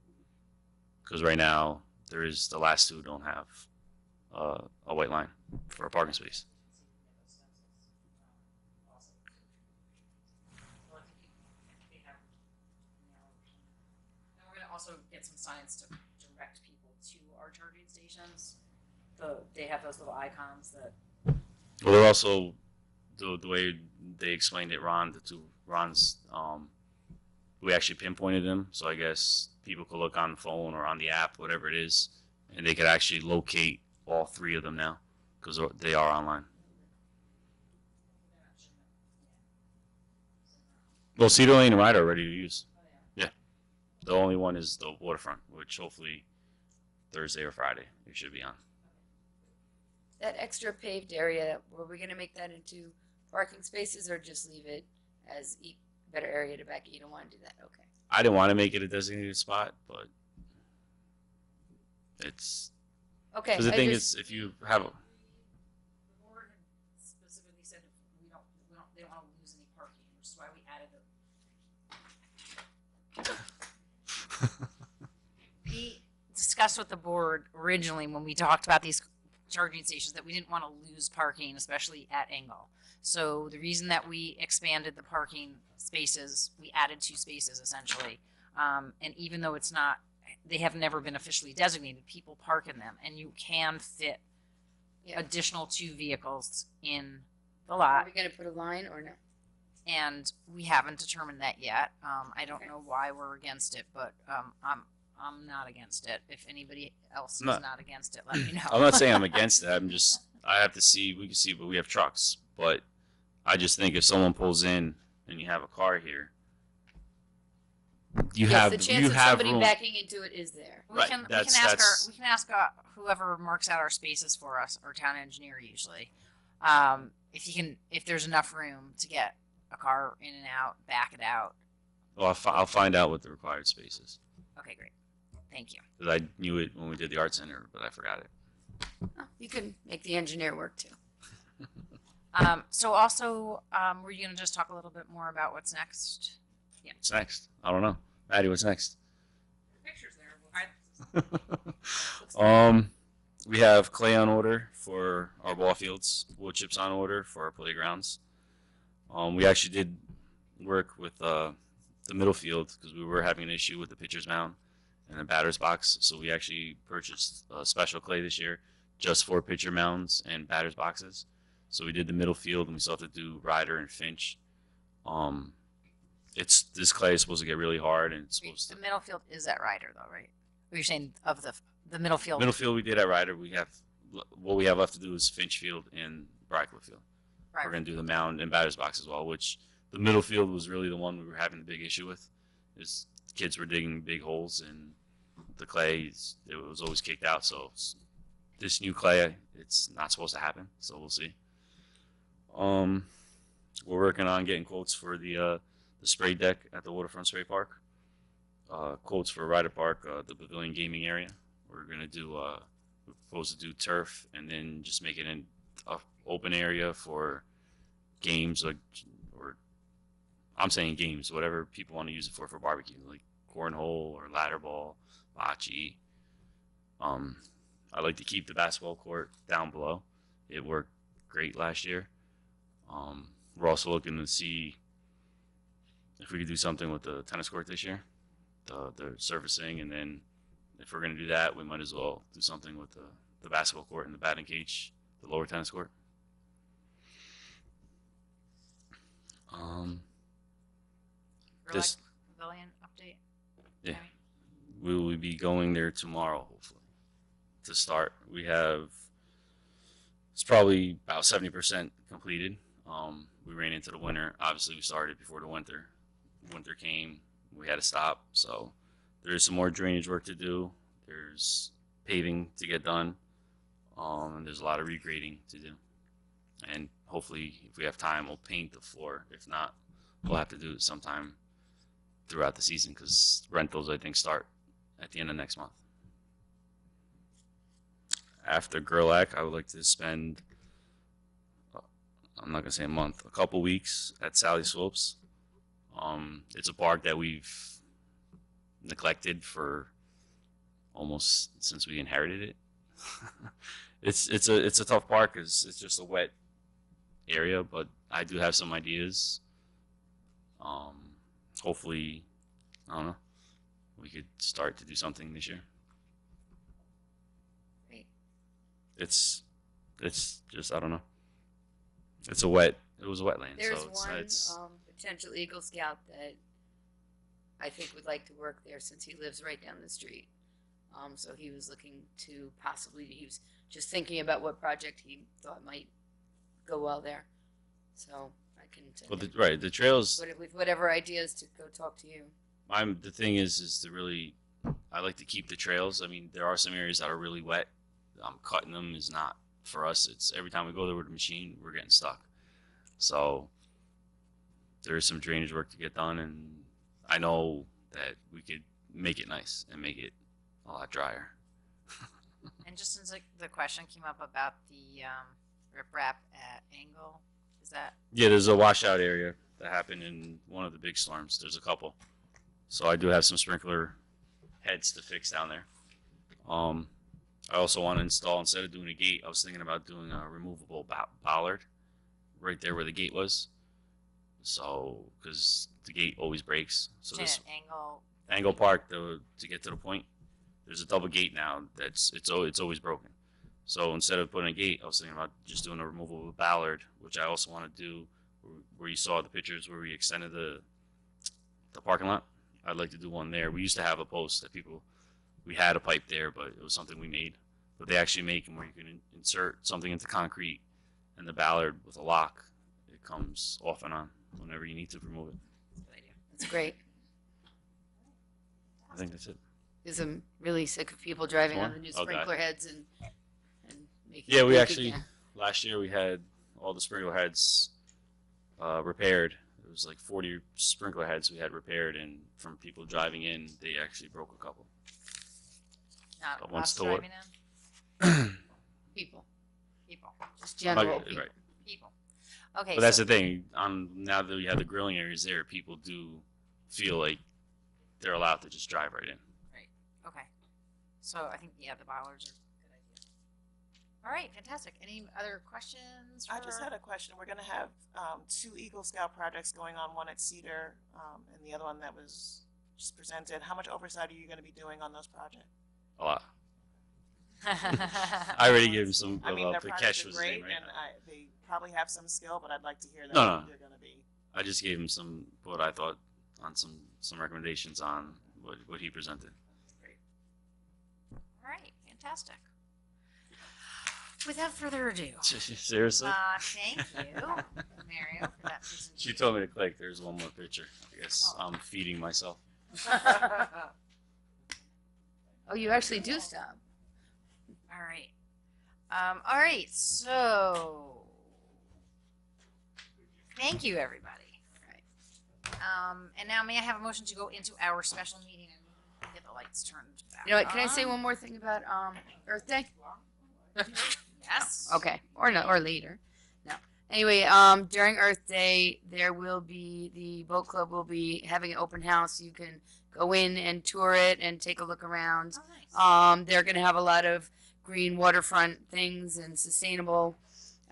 Because right now, the last 2 don't have a white line for a parking space. And we're gonna also get some signs to direct people to our charging stations. They have those little icons that. Well, they're also the way they explained it, Ron, the 2 Rons, we actually pinpointed them, so I guess people could look on the phone or on the app, whatever it is, and they could actually locate all 3 of them now because they are online. Well, Cedar Lane and Ryder are ready to use. Yeah. The only one is the waterfront, which hopefully Thursday or Friday it should be on. That extra paved area, were we gonna make that into parking spaces or just leave it as better area to back? You don't want to do that, okay? I didn't want to make it a designated spot, but it's Okay. because the thing is, if you have a The board had specifically said they don't want to lose any parking, which is why we added we discussed with the board originally when we talked about these charging stations that we didn't want to lose parking, especially at Engel. So the reason that we expanded the parking spaces, we added 2 spaces essentially. And even though they have never been officially designated, people park in them, and you can fit additional 2 vehicles in the lot. Are we gonna put a line or no? And we haven't determined that yet. I don't know why we're against it, but I'm not against it. If anybody else is not against it, let me know. I'm not saying I'm against it. I have to see. We can see, but we have trucks. But I just think if someone pulls in and you have a car here, the chance of somebody room. backing into it is there. We can ask whoever marks out our spaces for us, our town engineer usually, if there's enough room to get a car in and out, back it out. Well, I'll find out what the required space is. Okay, great. Thank you. Because I knew it when we did the art center, but I forgot it. Oh, you can make the engineer work too. So also, were you going to just talk a little bit more about what's next? Yeah. What's next? I don't know. Maddie, what's next? The pictures there. We have clay on order for our ball fields, wood chips on order for our playgrounds. We actually did work with the middle field because we were having an issue with the pitcher's mound and the batter's box. So we actually purchased special clay this year just for pitcher mounds and batter's boxes. So we did the middle field, and we still have to do Ryder and Finch. This clay is supposed to get really hard, and it's supposed The middle field is at Ryder, though, right? Or you're saying of the middle field? Middle field we did at Ryder. What we have left to do is Finch Field and Brightwood Field. Right. We're going to do the mound and batter's box as well, which the middle field was really the one we were having the big issue with. Is kids were digging big holes, and the clay, it was always kicked out. So this new clay, it's not supposed to happen, so we'll see. We're working on getting quotes for the spray deck at the Waterfront Spray Park. Quotes for Ryder Park, the Pavilion Gaming area. We're gonna do. We're supposed to do turf, and then just make it an open area for games, or I'm saying games, whatever people want to use it for barbecue, like cornhole or ladder ball, bocce. I like to keep the basketball court down below. It worked great last year. We're also looking to see if we could do something with the tennis court this year, the surfacing, and then if we're going to do that, we might as well do something with the basketball court and the batting cage, the lower tennis court. This Pavilion update. Yeah, we will be going there tomorrow, hopefully, to start. It's probably about 70% completed. We ran into the winter. Obviously, we started before the winter. Winter came, we had to stop. So there's some more drainage work to do. There's paving to get done. And there's a lot of regrading to do. And hopefully, if we have time, we'll paint the floor. If not, we'll have to do it sometime throughout the season because rentals, I think, start at the end of next month. After Gerlach, I would like to spend, I'm not going to say a month, a couple weeks at Sally Slopes. It's a park that we've neglected for almost since we inherited it. It's a tough park because it's just a wet area, but I do have some ideas. Hopefully, I don't know, we could start to do something this year. Great. It's just, I don't know. It was a wetland. There's so it's one potential Eagle Scout that I think would like to work there since he lives right down the street. So he was looking to he was just thinking about what project he thought might go well there. So I can send the trails. with whatever ideas to go talk to you. The thing is to really, I like to keep the trails. I mean, there are some areas that are really wet. Cutting them is not for us. It's every time we go there with a machine, we're getting stuck. So there is some drainage work to get done, and I know that we could make it nice and make it a lot drier. And just since the question came up about the riprap at Angle, is that? Yeah, there's a washout area that happened in one of the big storms. There's a couple. So I do have some sprinkler heads to fix down there. I also want to install, instead of doing a gate, I was thinking about doing a removable bollard right there where the gate was. So, because the gate always breaks. So this Angle Park, to get to the point, there's a double gate now it's always broken. So instead of putting a gate, I was thinking about just doing a removable bollard, which I also want to do where you saw the pictures where we extended the parking lot. I'd like to do one there. We used to have a post that we had a pipe there, but it was something we made. But they actually make them where you can insert something into concrete, and the ballard with a lock, it comes off and on whenever you need to remove it. That's great. I think that's it. Because I'm really sick of people driving on the new Okay. sprinkler heads and making Yeah, we it actually, again. last year we had all the sprinkler heads repaired. It was like 40 sprinkler heads we had repaired, and from people driving in, they actually broke a couple. Not Once us the driving in? People. Just Right. general people. Right. People. Okay. But that's the thing. Now that we have the grilling areas there, people do feel like they're allowed to just drive right in. Right. Okay. So I think, the bollards are a good idea. All right, fantastic. Any other questions? I just had a question. We're going to have 2 Eagle Scout projects going on, one at Cedar and the other one that was just presented. How much oversight are you going to be doing on those projects? A lot. I already gave him some. I mean, their Prakash projects are was his name, great, right? and they probably have some skill, but I'd like to hear that No, no. they're going to be. I just gave him some what I thought on some recommendations on what he presented. All right, fantastic. Without further ado, Seriously? thank you, Mario, for that presentation. She told me to click. There's one more picture. I guess I'm feeding myself. Oh, you actually do stop. All right. All right, so thank you, everybody. And now may I have a motion to go into our special meeting and get the lights turned back You know what? Can I say on? one more thing about Earth Day? Yes. Okay, or no, or later. No. Anyway, during Earth Day, there will be the boat club will be having an open house. You can go in and tour it and take a look around. Oh, nice. They're going to have a lot of green waterfront things and sustainable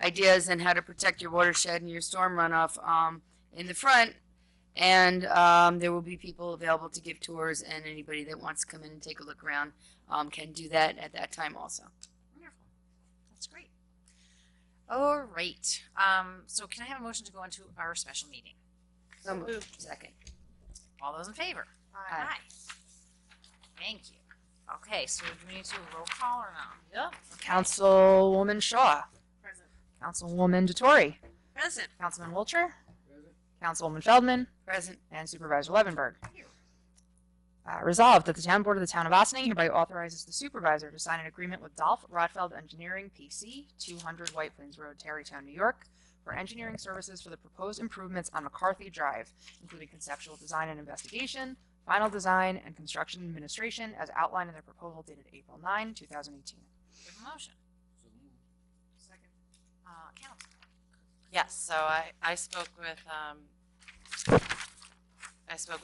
ideas and how to protect your watershed and your storm runoff in the front. And there will be people available to give tours, and anybody that wants to come in and take a look around can do that at that time also. Wonderful. That's great. All right. So can I have a motion to go into our special meeting? So moved. Second. All those in favor? Aye. Thank you. Okay, so do we need to roll call or not? Yep. Councilwoman Shaw. Present. Councilwoman DeTore. Present. Councilman Wiltshire. Councilwoman Feldman. Present. And Supervisor Levenberg. Resolved that the Town Board of the Town of Ossining hereby authorizes the supervisor to sign an agreement with Dolph Rotfeld Engineering, PC, 200 White Plains Road, Tarrytown, New York, for engineering services for the proposed improvements on McCarthy Drive, including conceptual design and investigation, final design, and construction administration as outlined in their proposal dated April 9, 2018. We have a motion. Second. Council. Yes, so I spoke with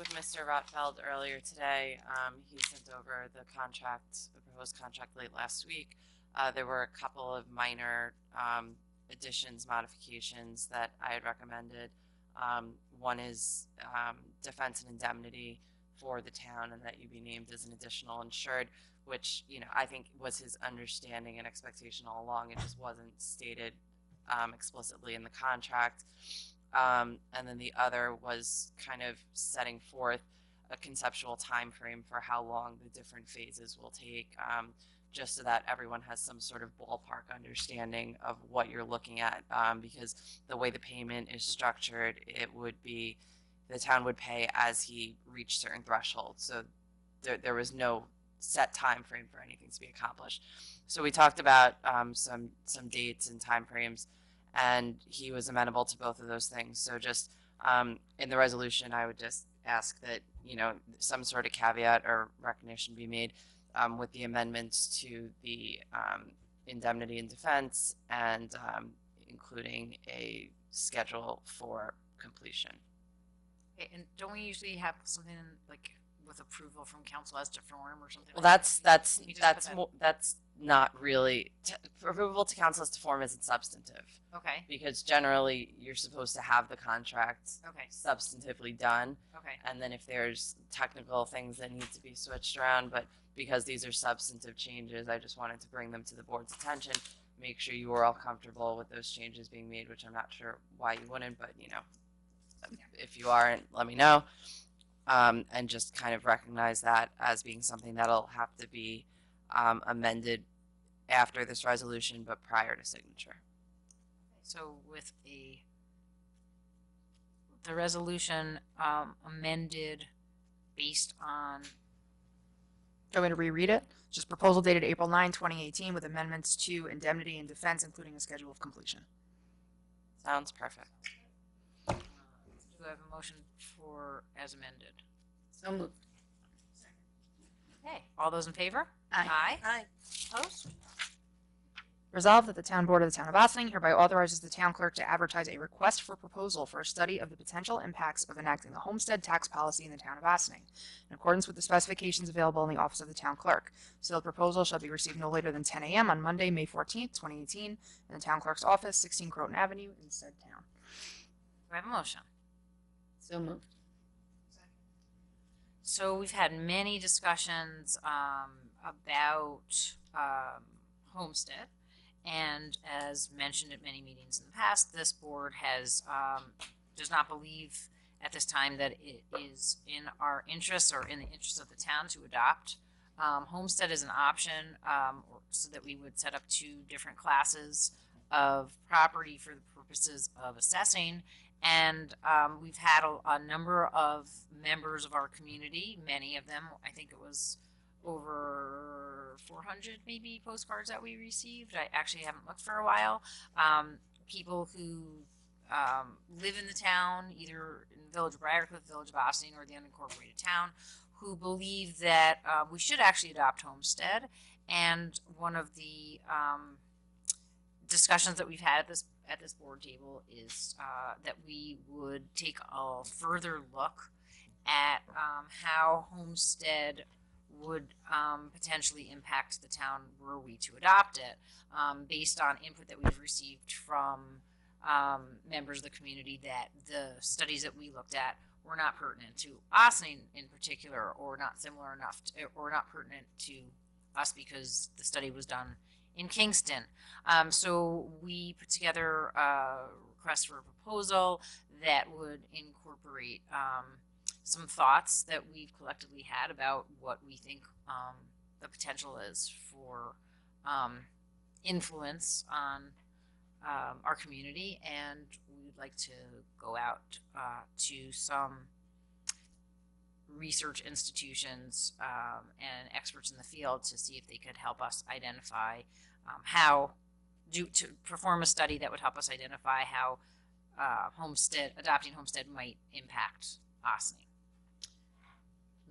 Mr. Rotfeld earlier today. He sent over the proposed contract late last week. There were a couple of minor additions, modifications that I had recommended. One is defense and indemnity for the town, and that you be named as an additional insured, which I think was his understanding and expectation all along. It just wasn't stated explicitly in the contract. And then the other was kind of setting forth a conceptual time frame for how long the different phases will take, just so that everyone has some sort of ballpark understanding of what you're looking at, because the way the payment is structured, it would be the town would pay as he reached certain thresholds. So there was no set time frame for anything to be accomplished. So we talked about some dates and time frames, and he was amenable to both of those things. So just in the resolution, I would just ask that some sort of caveat or recognition be made with the amendments to the indemnity and defense, and including a schedule for completion. Okay, and don't we usually have something like with approval from council as to form or something? Well, like that's We just put that- that's not really approval to council as to form isn't substantive. Okay. Because generally you're supposed to have the contract Okay. substantively done. Okay. And then if there's technical things that need to be switched around, but because these are substantive changes, I just wanted to bring them to the board's attention, make sure you were all comfortable with those changes being made, which I'm not sure why you wouldn't, but if you aren't, let me know. And just kind of recognize that as being something that'll have to be amended after this resolution, but prior to signature. So with the resolution amended based on, Do you want me to reread it? Just proposal dated April 9, 2018 with amendments to indemnity and defense, including a schedule of completion. Sounds perfect. do I have a motion for as amended? So moved. Okay, all those in favor? Aye. Aye. Opposed? Resolved that the town board of the town of Ossining hereby authorizes the town clerk to advertise a request for proposal for a study of the potential impacts of enacting the homestead tax policy in the town of Ossining, in accordance with the specifications available in the office of the town clerk. So the proposal shall be received no later than 10 a.m. on Monday, May 14th, 2018, in the town clerk's office, 16 Croton Avenue, in said town. Do I have a motion? So moved. So we've had many discussions about homestead, and as mentioned at many meetings in the past, this board has does not believe at this time that it is in our interests or in the interest of the town to adopt homestead as an option, so that we would set up 2 different classes of property for the purposes of assessing. And we've had a number of members of our community, many of them, I think it was over 400 maybe postcards that we received. I actually haven't looked for a while. People who live in the town, either in the village of Briarcliff, village of Ossining, or the unincorporated town, who believe that we should actually adopt homestead. And one of the discussions that we've had at this board table is that we would take a further look at how homestead would potentially impact the town were we to adopt it, based on input that we've received from members of the community, that the studies that we looked at were not pertinent to Ossining in particular, or not similar enough to, or not pertinent to us because the study was done in Kingston. So we put together a request for a proposal that would incorporate some thoughts that we've collectively had about what we think the potential is for influence on our community, and we'd like to go out to some research institutions and experts in the field to see if they could help us identify to perform a study that would help us identify how adopting homestead might impact Ossining.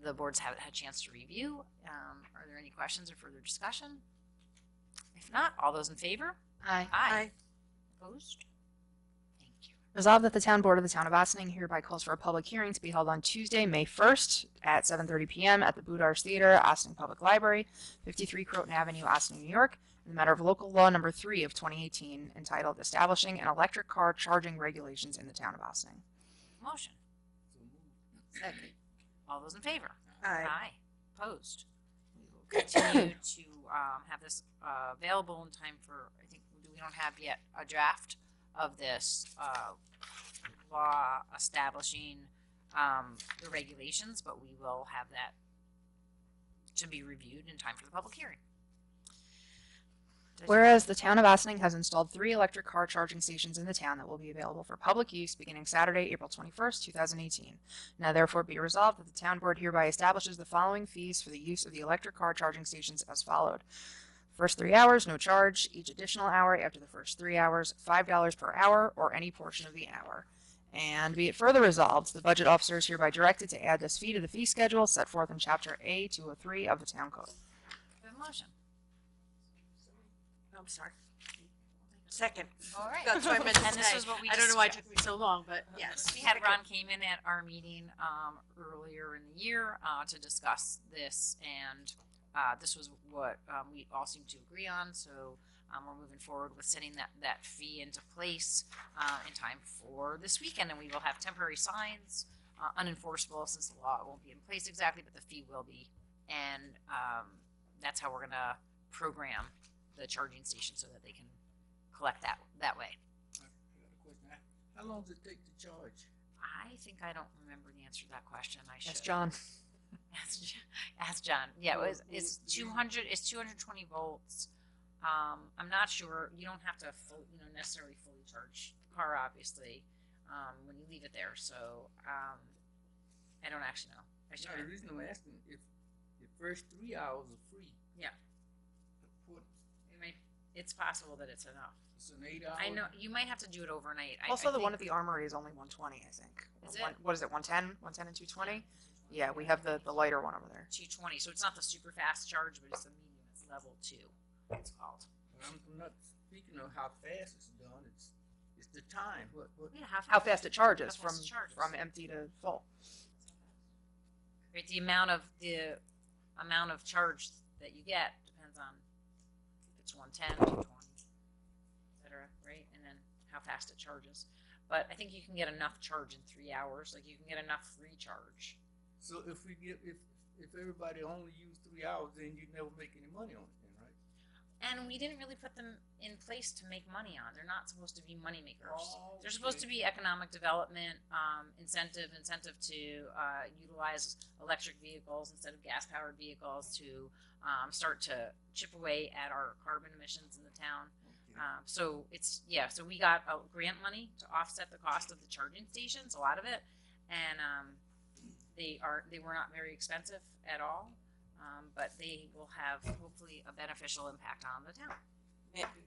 The boards haven't had a chance to review. Are there any questions or further discussion? If not, all those in favor? Aye. Aye. Opposed? Thank you. Resolved that the town board of the town of Ossining hereby calls for a public hearing to be held on Tuesday, May 1st at 7:30 p.m. at the Boudars Theater, Ossining Public Library, 53 Croton Avenue, Ossining, New York, in the matter of local law number 3 of 2018, entitled Establishing an Electric Car Charging Regulations in the Town of Ossining. Motion. Second. All those in favor? Aye. Aye. Opposed? We will continue to have this available in time for, I think we don't have yet a draft of this law establishing the regulations, but we will have that to be reviewed in time for the public hearing. Whereas the town of Ossining has installed 3 electric car charging stations in the town that will be available for public use beginning Saturday, April 21st, 2018. Now therefore be resolved that the town board hereby establishes the following fees for the use of the electric car charging stations as followed. First 3 hours, no charge. Each additional hour after the first 3 hours, $5 per hour, or any portion of the hour. And be it further resolved, the budget officer is hereby directed to add this fee to the fee schedule set forth in Chapter A203 of the Town Code. We have a motion. I'm sorry. Second. All right. That's what I meant to And this say. is what we I don't know why it discussed. took me so long, but yes. We had Ron came in at our meeting earlier in the year to discuss this, and this was what we all seemed to agree on. So we're moving forward with setting that fee into place in time for this weekend, and we will have temporary signs, unenforceable since the law won't be in place exactly, but the fee will be, and that's how we're going to program the charging station so that they can collect that way. I got a question. How long does it take to charge? I think I don't remember the answer to that question. I should. Yes, John. Ask John. Yeah, it's 200. It's 220 volts. I'm not sure. You don't have to necessarily fully charge the car, obviously, when you leave it there. So I don't actually know. No, the reason I'm asking, if the first 3 hours are free, Yeah. what, It's possible that it's enough. it's an 8 hour? I know you might have to do it overnight. Also, I the one at think- the Armory is only 120, I think. Is Or it? What is it, 110? 110 and 220? Yeah, we have the lighter one over there. 220. So it's not the super fast charge, but it's the medium. It's level 2. It's called. I'm not speaking of how fast it's done. It's the time. What Yeah, How fast it charges How fast it charges. from empty to full. Right, the amount of charge that you get depends on if it's 110, 220, etc. Right, and then how fast it charges. But I think you can get enough charge in 3 hours. Like you can get enough free charge. So if everybody only use 3 hours, then you never make any money on it, then, right? And we didn't really put them in place to make money on. They're not supposed to be money makers. Oh, They're supposed to be economic development, incentive to utilize electric vehicles instead of gas powered vehicles to start to chip away at our carbon emissions in the town. So we got grant money to offset the cost of the charging stations, a lot of it, and they were not very expensive at all. But they will have hopefully a beneficial impact on the town.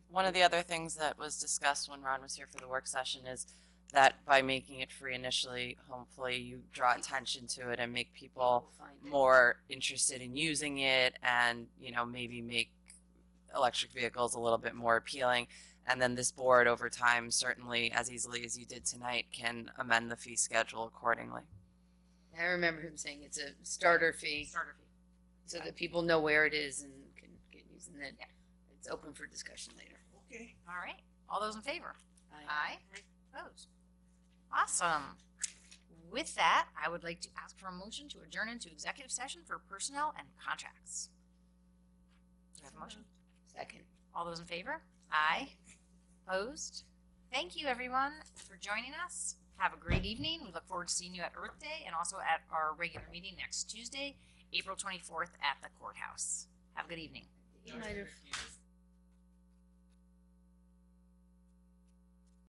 One of the other things that was discussed when Ron was here for the work session is that by making it free initially, hopefully you draw attention to it and make people more interested in using it, and maybe make electric vehicles a little bit more appealing. And then this board over time, certainly as easily as you did tonight, can amend the fee schedule accordingly. I remember him saying it's a starter fee. So that people know where it is and can get used, and then it's open for discussion later. Okay. All right. All those in favor? Aye. Opposed? Awesome. With that, I would like to ask for a motion to adjourn into executive session for personnel and contracts. Do I have a motion? Second. All those in favor? Aye. Opposed? Thank you, everyone, for joining us. Have a great evening. We look forward to seeing you at Earth Day and also at our regular meeting next Tuesday, April 24th at the courthouse. Have a good evening. You might have